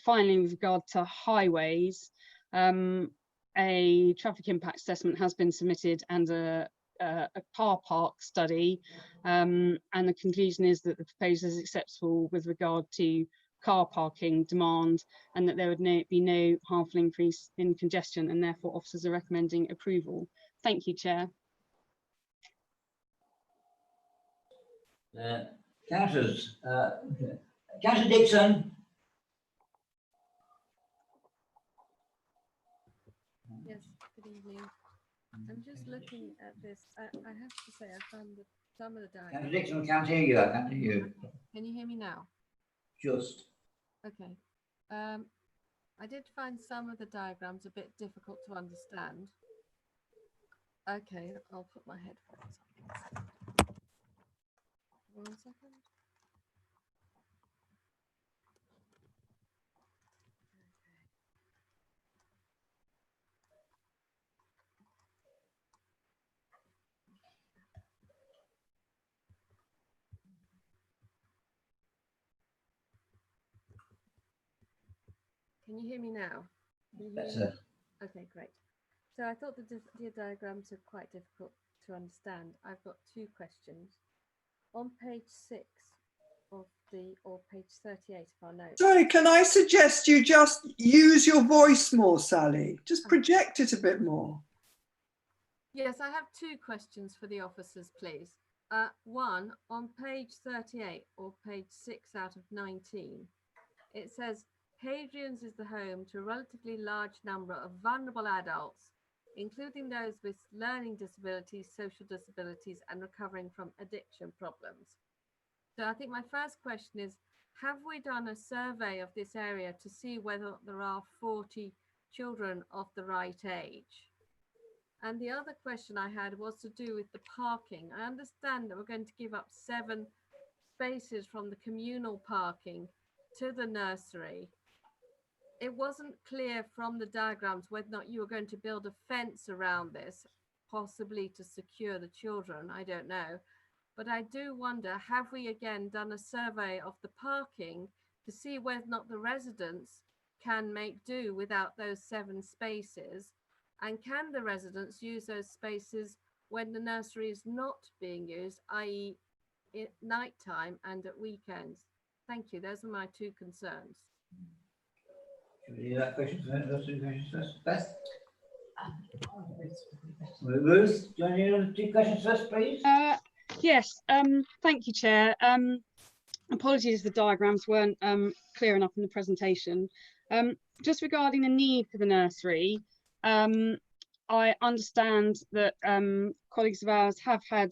finally, with regard to highways, a traffic impact assessment has been submitted and a car park study, and the conclusion is that the proposal is acceptable with regard to car parking demand, and that there would be no harmful increase in congestion, and therefore officers are recommending approval. Thank you, Chair. Councillors, Councillor Dixon. Yes, good evening. I'm just looking at this. I have to say, I found that some of the diagrams. Councillor Dixon, we can't hear you. I can't hear you. Can you hear me now? Just. Okay. I did find some of the diagrams a bit difficult to understand. Okay, I'll put my headphones on. 1 second. Can you hear me now? Can you hear me? Better. Okay, great. So I thought the diagrams are quite difficult to understand. I've got 2 questions. On page 6 of or page 38 of our notes. Sorry, can I suggest you just use your voice more, Sally? Just project it a bit more. Yes, I have 2 questions for the officers, please. One, on page 38 or page 6 out of 19, it says, Hadrian's is the home to a relatively large number of vulnerable adults, including those with learning disabilities, social disabilities, and recovering from addiction problems. So I think my first question is, have we done a survey of this area to see whether there are 40 children of the right age? And the other question I had was to do with the parking. I understand that we're going to give up 7 spaces from the communal parking to the nursery. It wasn't clear from the diagrams whether or not you were going to build a fence around this, possibly to secure the children, I don't know. But I do wonder, have we again done a survey of the parking to see whether or not the residents can make do without those 7 spaces? And can the residents use those spaces when the nursery is not being used, i.e. at night time and at weekends? Thank you. Those are my 2 concerns. Should we do that question first? Those 2 questions first. Beth? Ruth, do you want to do the 2 questions first, please? Yes, thank you, Chair. Apologies if the diagrams weren't clear enough in the presentation. Just regarding the need for the nursery, I understand that colleagues of ours have had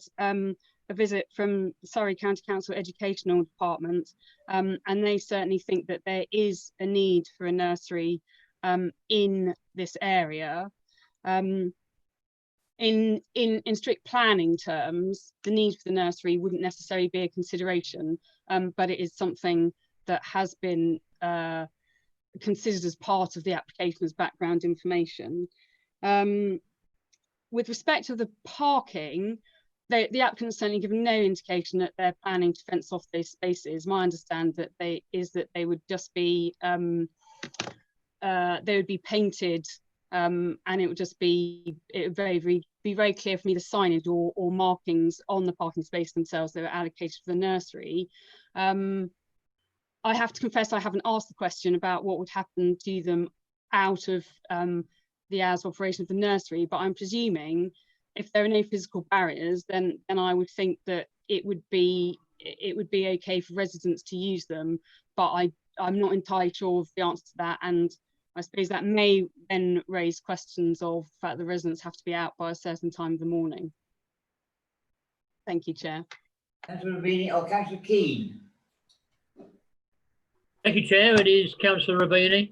a visit from the Surrey County Council Educational Department, and they certainly think that there is a need for a nursery in this area. In strict planning terms, the need for the nursery wouldn't necessarily be a consideration, but it is something that has been considered as part of the application as background information. With respect to the parking, the applicant's certainly given no indication that they're planning to fence off those spaces. My understanding that they would just be they would be painted, and it would just be very clear for me the signage or markings on the parking space themselves that are allocated for the nursery. I have to confess I haven't asked the question about what would happen to them out of the hours of operation of the nursery, but I'm presuming if there are no physical barriers, then I would think that it would be okay for residents to use them, but I'm not entirely sure of the answer to that, and I suppose that may then raise questions of the fact that residents have to be out by a certain time of the morning. Thank you, Chair. Councillor Rabini or Councillor Keane? Thank you, Chair. It is Councillor Rabini.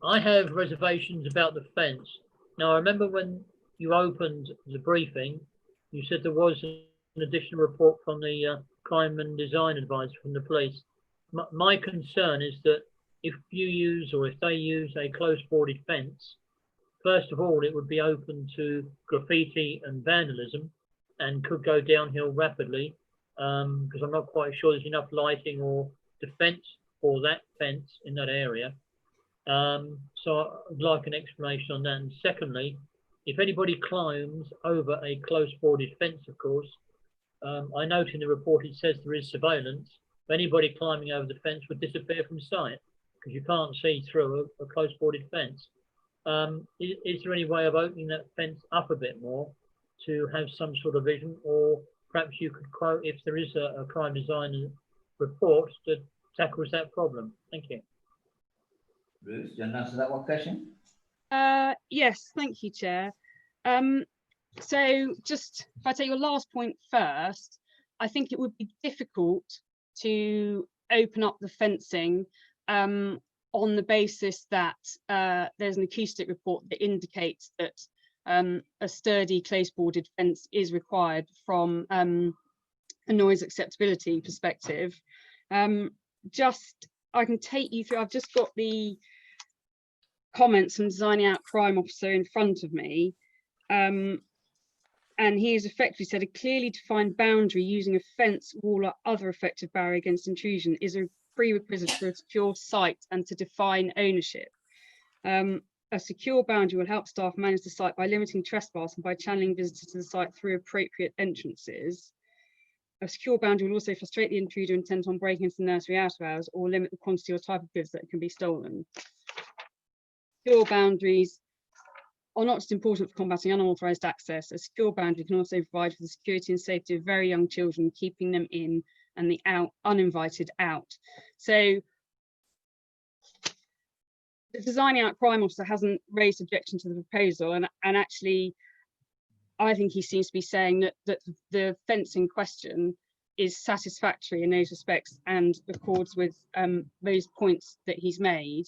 I have reservations about the fence. Now, I remember when you opened the briefing, you said there was an additional report from the crime and design advisor from the police. My concern is that if you use or if they use a close boarded fence, first of all, it would be open to graffiti and vandalism and could go downhill rapidly because I'm not quite sure there's enough lighting or defence for that fence in that area. So I'd like an explanation on that. And secondly, if anybody climbs over a close boarded fence, of course, I note in the report it says there is surveillance, anybody climbing over the fence would disappear from sight because you can't see through a close boarded fence. Is there any way of opening that fence up a bit more to have some sort of vision, or perhaps you could quote if there is a crime design report that tackles that problem? Thank you. Bruce, do you want to answer that one question? Yes, thank you, Chair. So just if I take your last point first, I think it would be difficult to open up the fencing on the basis that there's an acoustic report that indicates that a sturdy close boarded fence is required from a noise acceptability perspective. I can take you through, I've just got the comments from Designing Out Crime Officer in front of me. And he has effectively said a clearly defined boundary using a fence, wall or other effective barrier against intrusion is a prerequisite for a secure site and to define ownership. A secure boundary will help staff manage the site by limiting trespass and by channeling visitors to the site through appropriate entrances. A secure boundary will also frustrate the intruder intent on breaking into the nursery out of hours or limit the quantity or type of goods that can be stolen. Secure boundaries are not just important for combating unauthorised access. A secure boundary can also provide for the security and safety of very young children, keeping them in and the uninvited out. So the Designing Out Crime Officer hasn't raised objection to the proposal, and actually I think he seems to be saying that the fence in question is satisfactory in those respects and accords with those points that he's made.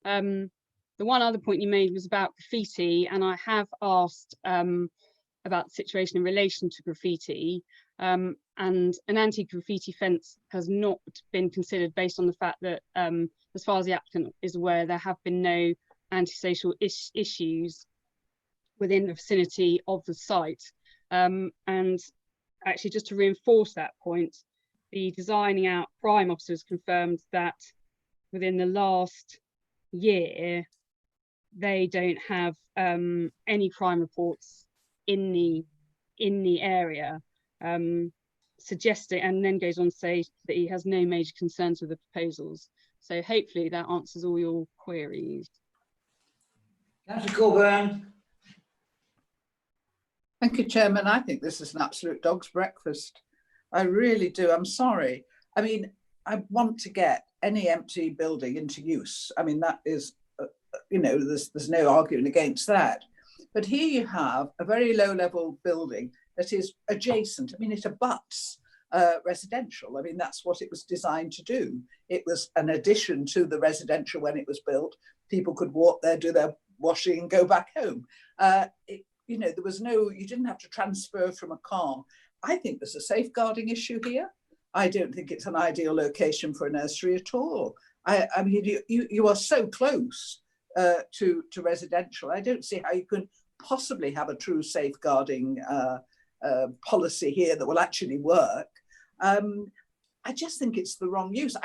The one other point you made was about graffiti, and I have asked about the situation in relation to graffiti, and an anti-graffiti fence has not been considered based on the fact that, as far as the applicant is aware, there have been no antisocial issues within the vicinity of the site. And actually, just to reinforce that point, the Designing Out Crime Officer has confirmed that within the last year, they don't have any crime reports in the area, suggesting, and then goes on to say that he has no major concerns with the proposals. So hopefully that answers all your queries. Councillor Coburn. Thank you, Chairman. I think this is an absolute dog's breakfast. I really do. I'm sorry. I mean, I want to get any empty building into use. I mean, that is, you know, there's no arguing against that. But here you have a very low level building that is adjacent. I mean, it abuts residential. I mean, that's what it was designed to do. It was an addition to the residential when it was built. People could walk there, do their washing and go back home. You know, there was no, you didn't have to transfer from a car. I think there's a safeguarding issue here. I don't think it's an ideal location for a nursery at all. I mean, you are so close to residential. I don't see how you can possibly have a true safeguarding policy here that will actually work. I just think it's the wrong use.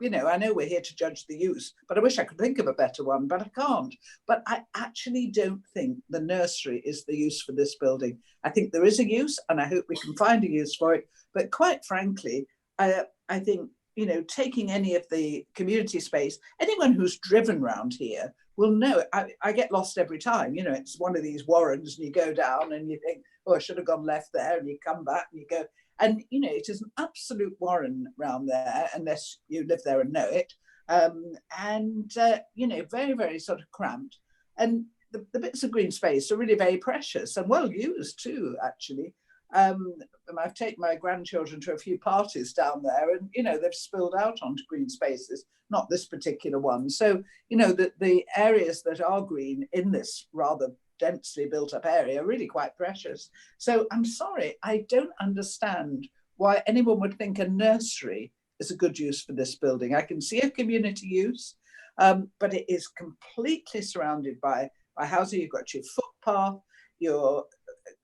You know, I know we're here to judge the use, but I wish I could think of a better one, but I can't. But I actually don't think the nursery is the use for this building. I think there is a use, and I hope we can find a use for it. But quite frankly, I think, you know, taking any of the community space, anyone who's driven around here will know. I get lost every time. You know, it's one of these warrens, and you go down and you think, oh, I should have gone left there, and you come back and you go. And, you know, it is an absolute warren round there, unless you live there and know it. You know, very, very sort of cramped. And the bits of green space are really very precious and well used too, actually. I've taken my grandchildren to a few parties down there, and, you know, they've spilled out onto green spaces, not this particular one. So, you know, the areas that are green in this rather densely built up area are really quite precious. So I'm sorry, I don't understand why anyone would think a nursery is a good use for this building. I can see a community use, but it is completely surrounded by housing. You've got your footpath, your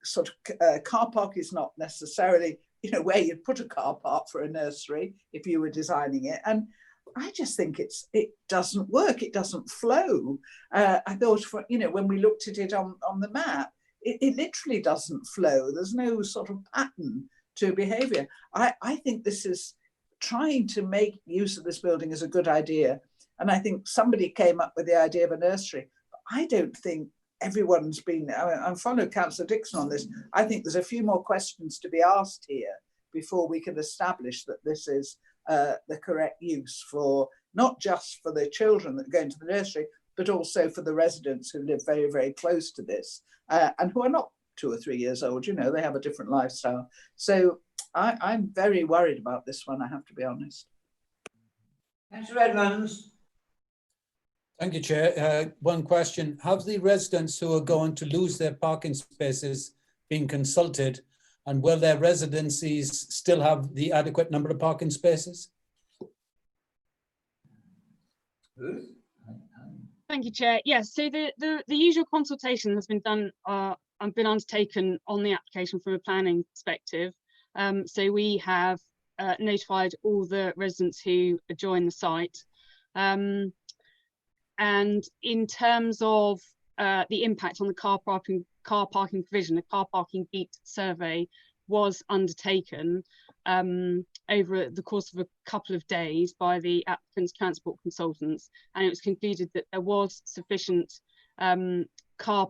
sort of car park is not necessarily, you know, where you'd put a car park for a nursery if you were designing it. And I just think it doesn't work. It doesn't flow. I thought, you know, when we looked at it on the map, it literally doesn't flow. There's no sort of pattern to behaviour. I think this is trying to make use of this building is a good idea. And I think somebody came up with the idea of a nursery. But I don't think everyone's been, I follow Councillor Dixon on this. I think there's a few more questions to be asked here before we can establish that this is the correct use for, not just for the children that go into the nursery, but also for the residents who live very, very close to this and who are not 2 or 3 years old, you know, they have a different lifestyle. So I'm very worried about this one, I have to be honest. Councillor Edmonds. Thank you, Chair. One question. Have the residents who are going to lose their parking spaces been consulted, and will their residencies still have the adequate number of parking spaces? Thank you, Chair. Yes, so the usual consultation has been done and been undertaken on the application from a planning perspective. So we have notified all the residents who join the site. And in terms of the impact on the car parking provision, a car parking beat survey was undertaken over the course of a couple of days by the applicant's transport consultants, and it was concluded that there was sufficient vacant car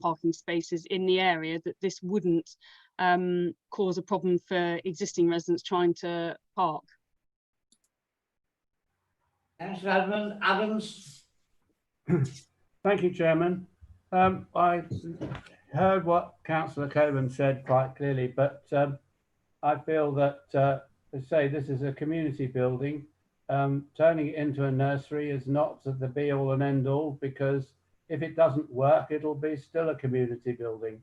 parking spaces in the area, that this wouldn't cause a problem for existing residents trying to park. Councillor Adams. Thank you, Chairman. I heard what Councillor Coburn said quite clearly, but I feel that, as say, this is a community building. Turning it into a nursery is not the be all and end all, because if it doesn't work, it'll be still a community building.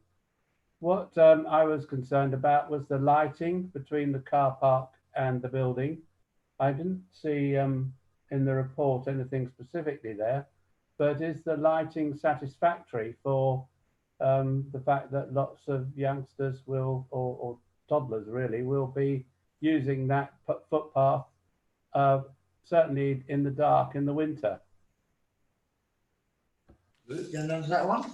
What I was concerned about was the lighting between the car park and the building. I didn't see in the report anything specifically there, but is the lighting satisfactory for the fact that lots of youngsters will, or toddlers really, will be using that footpath, certainly in the dark in the winter? That one?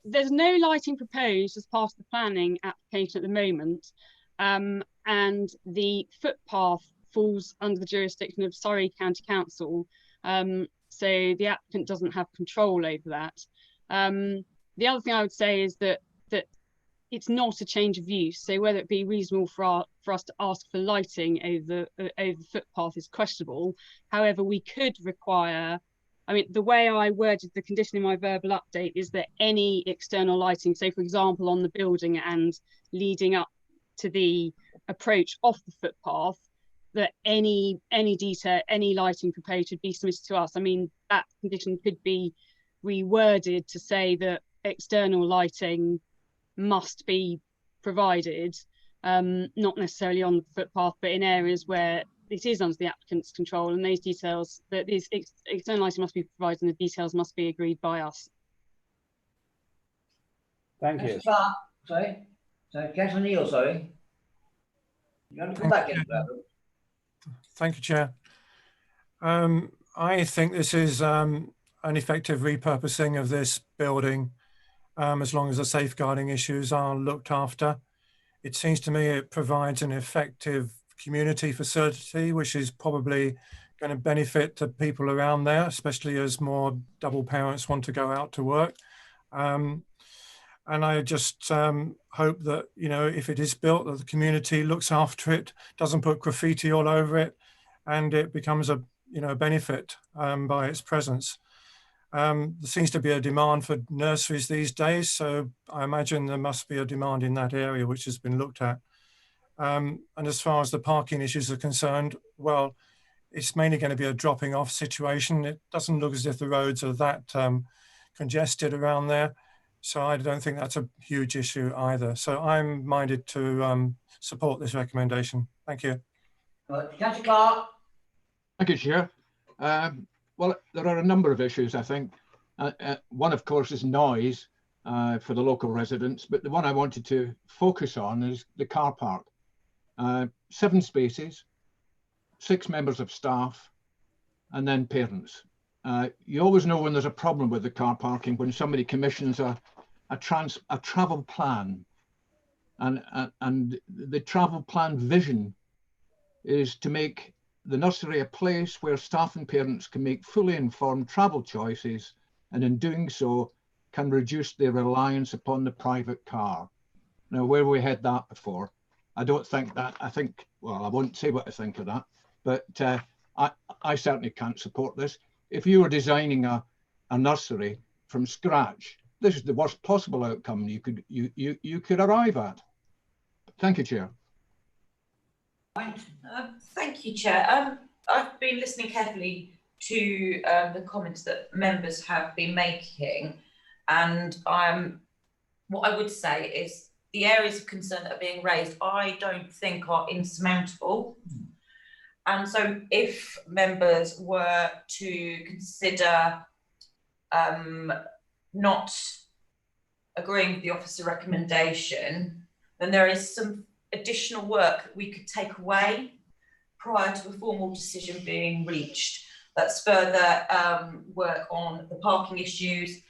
There's no lighting proposed as part of the planning application at the moment, and the footpath falls under the jurisdiction of Surrey County Council, so the applicant doesn't have control over that. The other thing I would say is that it's not a change of use, so whether it be reasonable for us to ask for lighting over the footpath is questionable. However, we could require, I mean, the way I worded the condition in my verbal update is that any external lighting, so for example on the building and leading up to the approach off the footpath, that any detail, any lighting proposed should be submitted to us. I mean, that condition could be reworded to say that external lighting must be provided, not necessarily on the footpath, but in areas where it is under the applicant's control, and those details, that these external lighting must be provided and the details must be agreed by us. Thank you. Sorry, Councillor Neil, sorry. You want to come back in? Thank you, Chair. I think this is an effective repurposing of this building, as long as the safeguarding issues are looked after. It seems to me it provides an effective community facility, which is probably going to benefit the people around there, especially as more double parents want to go out to work. And I just hope that, you know, if it is built, that the community looks after it, doesn't put graffiti all over it, and it becomes a, you know, benefit by its presence. There seems to be a demand for nurseries these days, so I imagine there must be a demand in that area which has been looked at. And as far as the parking issues are concerned, well, it's mainly going to be a dropping off situation. It doesn't look as if the roads are that congested around there. So I don't think that's a huge issue either. So I'm minded to support this recommendation. Thank you. Councillor Clark. Thank you, Chair. Well, there are a number of issues, I think. One, of course, is noise for the local residents, but the one I wanted to focus on is the car park. 7 spaces, 6 members of staff, and then parents. You always know when there's a problem with the car parking when somebody commissions a travel plan And the travel plan vision is to make the nursery a place where staff and parents can make fully informed travel choices, and in doing so can reduce their reliance upon the private car. Now, where we had that before, I don't think that, I think, well, I won't say what I think of that, but I certainly can't support this. If you were designing a nursery from scratch, this is the worst possible outcome you could arrive at. Thank you, Chair. Thank you, Chair. I've been listening carefully to the comments that members have been making, and what I would say is the areas of concern that are being raised, I don't think are insurmountable. And so if members were to consider not agreeing with the officer recommendation, then there is some additional work that we could take away prior to a formal decision being reached. That's further work on the parking issues,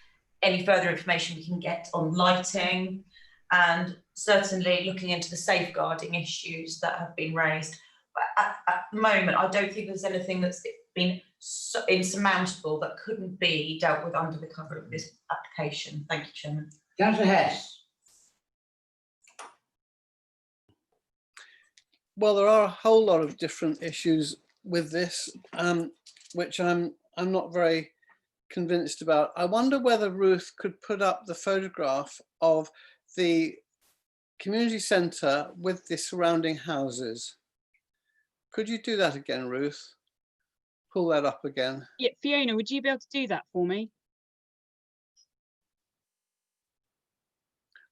any further information we can get on lighting, and certainly looking into the safeguarding issues that have been raised. But at the moment, I don't think there's anything that's been so insurmountable that couldn't be dealt with under the cover of this application. Thank you, Chairman. Councillor Hess. Well, there are a whole lot of different issues with this, which I'm not very convinced about. I wonder whether Ruth could put up the photograph of the community centre with the surrounding houses. Could you do that again, Ruth? Pull that up again. Yeah, Fiona, would you be able to do that for me?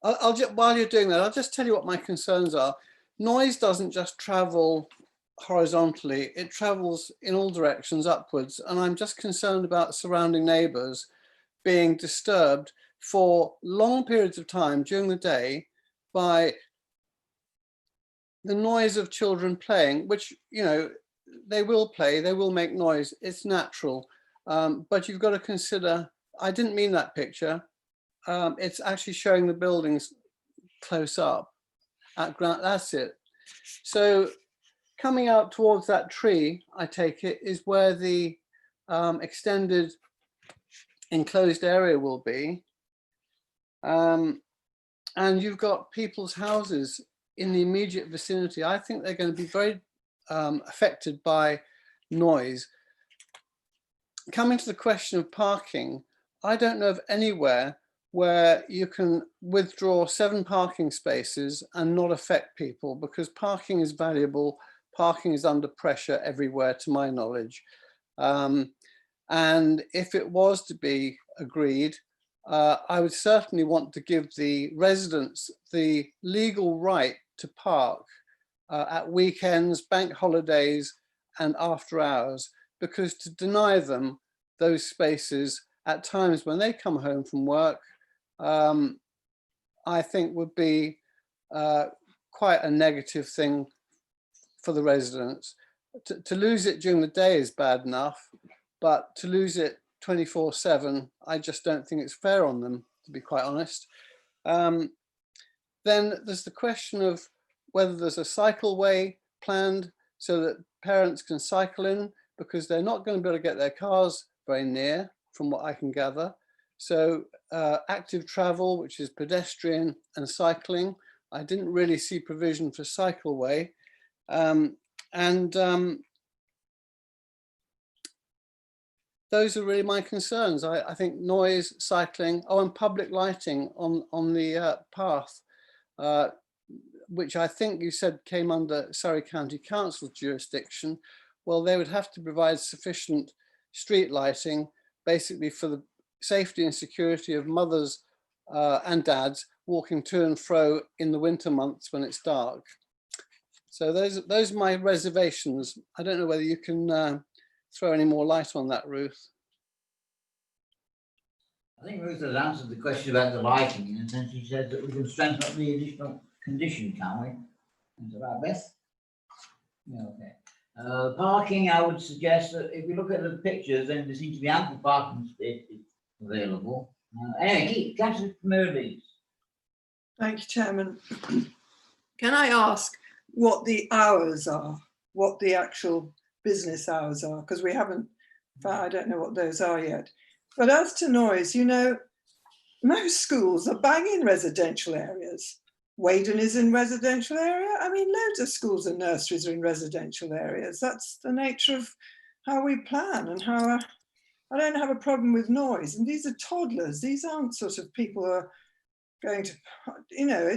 I'll just, while you're doing that, I'll just tell you what my concerns are. Noise doesn't just travel horizontally, it travels in all directions upwards. And I'm just concerned about surrounding neighbours being disturbed for long periods of time during the day by the noise of children playing, which, you know, they will play, they will make noise, it's natural. But you've got to consider, I didn't mean that picture. It's actually showing the buildings close up at ground, that's it. So coming out towards that tree, I take it, is where the extended enclosed area will be. And you've got people's houses in the immediate vicinity. I think they're going to be very affected by noise. Coming to the question of parking, I don't know of anywhere where you can withdraw 7 parking spaces and not affect people, because parking is valuable. Parking is under pressure everywhere, to my knowledge. And if it was to be agreed, I would certainly want to give the residents the legal right to park at weekends, bank holidays, and after hours, because to deny them those spaces at times when they come home from work, I think would be quite a negative thing for the residents. To lose it during the day is bad enough, but to lose it 24/7, I just don't think it's fair on them, to be quite honest. Then there's the question of whether there's a cycleway planned so that parents can cycle in, because they're not going to be able to get their cars very near, from what I can gather. So active travel, which is pedestrian and cycling, I didn't really see provision for cycleway. Those are really my concerns. I think noise, cycling, and public lighting on the path, which I think you said came under Surrey County Council's jurisdiction. Well, they would have to provide sufficient street lighting, basically for the safety and security of mothers and dads walking to and fro in the winter months when it's dark. So those are my reservations. I don't know whether you can throw any more light on that, Ruth. I think Ruth has answered the question about the lighting in the sense she said that we can strengthen up the additional condition, can't we? Is that right, Beth? Yeah, okay. Parking, I would suggest that if you look at the pictures, then there seems to be ample parking space available. Anyway, Councillor Merlees. Thank you, Chairman. Can I ask what the hours are, what the actual business hours are? Because we haven't, I don't know what those are yet. But as to noise, you know, most schools are bang in residential areas. Weydon is in residential area. I mean, loads of schools and nurseries are in residential areas. That's the nature of how we plan and how I don't have a problem with noise. And these are toddlers. These aren't sort of people who are going to, you know,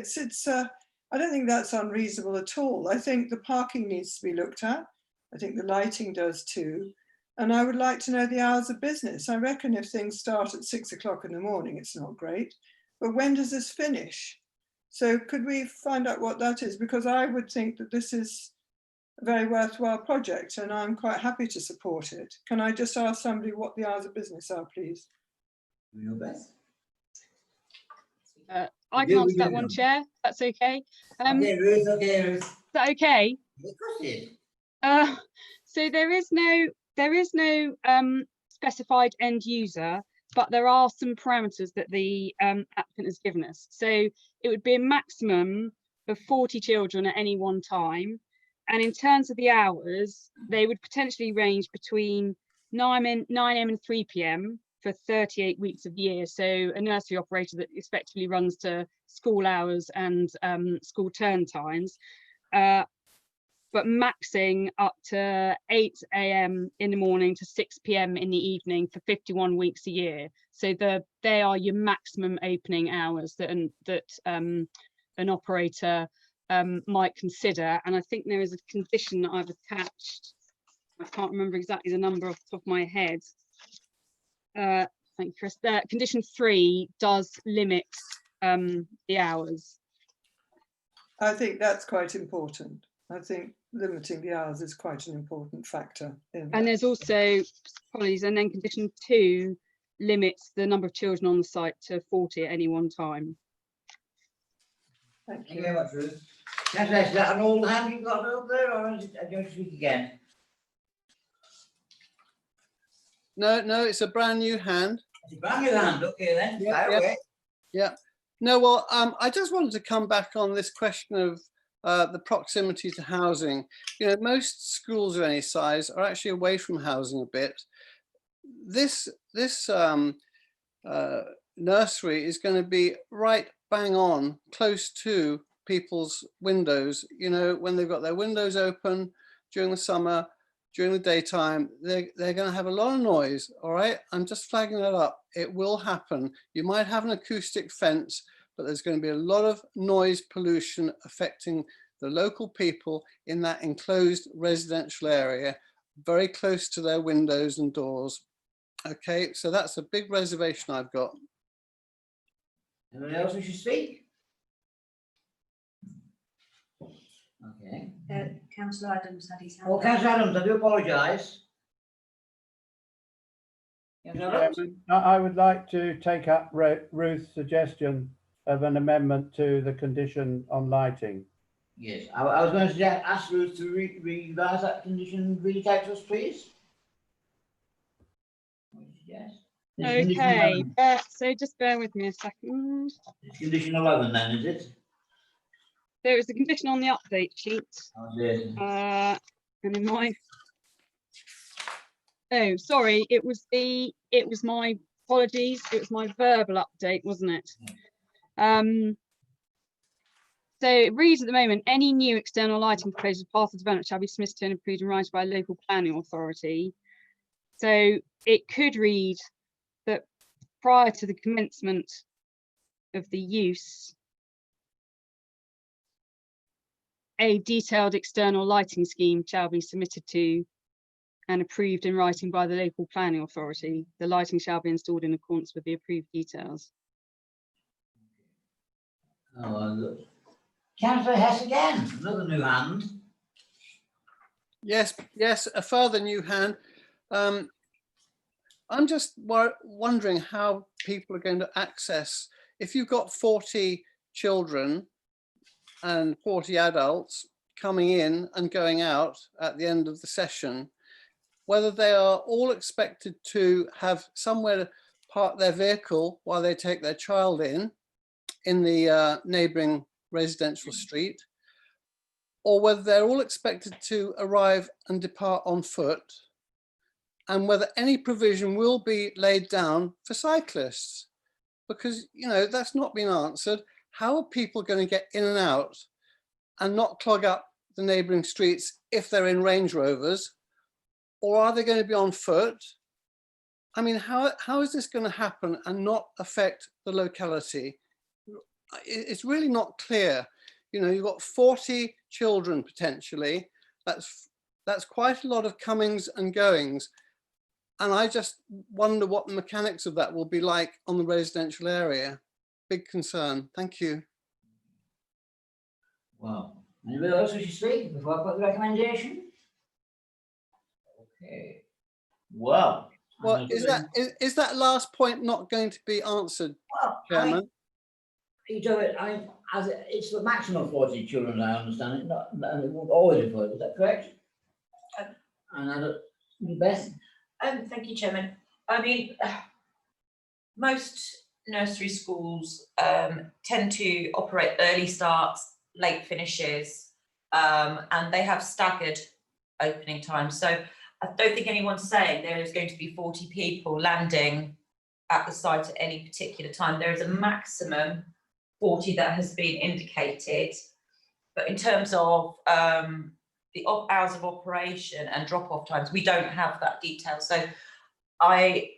I don't think that's unreasonable at all. I think the parking needs to be looked at. I think the lighting does too. And I would like to know the hours of business. I reckon if things start at 6 o'clock in the morning, it's not great. But when does this finish? So could we find out what that is? Because I would think that this is a very worthwhile project and I'm quite happy to support it. Can I just ask somebody what the hours of business are, please? Your best. I can answer that one, Chair. That's okay. Okay, Ruth, Ruth. Is that okay? Of course it is. So there is no specified end user, but there are some parameters that the applicant has given us. So it would be a maximum of 40 children at any one time. And in terms of the hours, they would potentially range between 9 a.m. and 3 p.m. for 38 weeks of the year. So a nursery operator that effectively runs to school hours and school turn times. But maxing up to 8 a.m. in the morning to 6 p.m. in the evening for 51 weeks a year. So they are your maximum opening hours that an operator might consider. And I think there is a condition that I've attached. I can't remember exactly the number off the top of my head. Thank you, Chris. Condition 3 does limit the hours. I think that's quite important. I think limiting the hours is quite an important factor. And there's also, apologies, and then condition 2 limits the number of children on the site to 40 at any one time. Thank you very much, Ruth. Councillor, is that an old hand you've got up there, or is it, do you want to speak again? No, it's a brand new hand. It's a brand new hand, okay then. Yeah. No, well, I just wanted to come back on this question of the proximity to housing. You know, most schools of any size are actually away from housing a bit. This nursery is going to be right bang on, close to people's windows. You know, when they've got their windows open during the summer, during the daytime, they're going to have a lot of noise. All right, I'm just flagging that up. It will happen. You might have an acoustic fence, but there's going to be a lot of noise pollution affecting the local people in that enclosed residential area, very close to their windows and doors. Okay, so that's a big reservation I've got. Anyone else who should speak? Okay. Councillor Adams had his hand Oh, up. Councillor Adams, I do apologise. I would like to take up Ruth's suggestion of an amendment to the condition on lighting. Yes, I was going to ask Ruth to revise that condition, read it out to us, please. Yes. Okay, so just bear with me a second. It's condition 11 then, is it? There is a condition on the update sheet. Oh, dear. And in my, oh, sorry, it was my apologies. It was my verbal update, wasn't it? So it reads at the moment, any new external lighting proposed as part of the development shall be submitted and approved and writing by a local planning authority. So it could read that prior to the commencement of the use, a detailed external lighting scheme shall be submitted to and approved in writing by the local planning authority. The lighting shall be installed in accordance with the approved details. Oh, look. Councillor Hess again, another new hand. Yes, a further new hand. I'm just wondering how people are going to access, if you've got 40 children and 40 adults coming in and going out at the end of the session, whether they are all expected to have somewhere to park their vehicle while they take their child in the neighbouring residential street, or whether they're all expected to arrive and depart on foot, and whether any provision will be laid down for cyclists. Because, you know, that's not been answered. How are people going to get in and out and not clog up the neighbouring streets if they're in Range Rovers? Or are they going to be on foot? I mean, how is this going to happen and not affect the locality? It's really not clear. You know, you've got 40 children potentially. That's quite a lot of comings and goings. And I just wonder what the mechanics of that will be like on the residential area. Big concern. Thank you. Well, anybody else wish to speak before I put the recommendation? Okay. Well, Is that last point not going to be answered, Chairman? You do it. I mean, it's the maximum 40 children. I understand it. And it won't always be 40. Is that correct? And I don't. Beth. Thank you, Chairman. I mean, most nursery schools tend to operate early starts, late finishes, and they have staggered opening times. So I don't think anyone's saying there is going to be 40 people landing at the site at any particular time. There is a maximum 40 that has been indicated, but in terms of the hours of operation and drop-off times, we don't have that detail. So I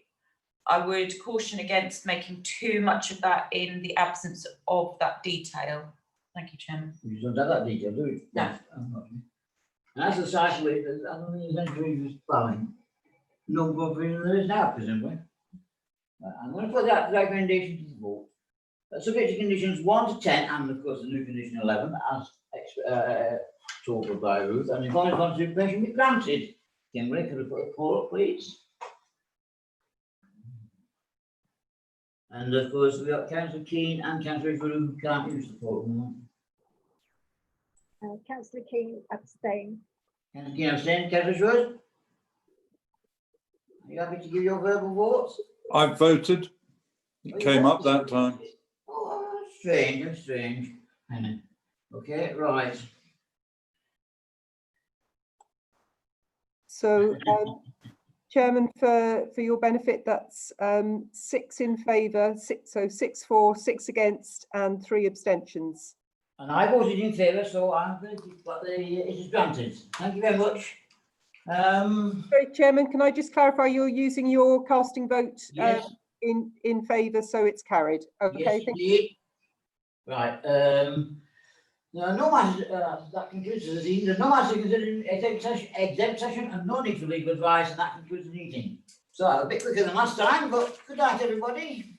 would caution against making too much of that in the absence of that detail. Thank you, Chairman. You don't have that detail, do you? No. And as the site with, I don't think there's any planning. No provision there is now, presumably. I'm going to put that recommendation to the vote. Subject to conditions 1 to 10, and of course the new condition 11, as talked by Ruth, and if all consideration be granted. Kimberly, could I put a call up, please? And of course, we've got Councillor Keane and Councillor Ruth who can't use the poll. Councillor King abstain. Councillor Keane abstain. Councillor Ruth? Are you happy to give your verbal votes? I voted. It came up that time. Oh, strange, strange. Okay, right. So, Chairman, for your benefit, that's 6 in favour, 6-4, 6 against, and 3 abstentions. And I voted in favour, so I'm going to but it is granted. Thank you very much. Sorry, Chairman, can I just clarify you're using your casting vote Yes. in favour, so it's carried? Okay, Yes, thank you. indeed. Right. No matter that concludes the meeting. No matter considering exempt session and no need for legal advice, and that concludes the meeting. So a bit quicker than last time, but good night, everybody.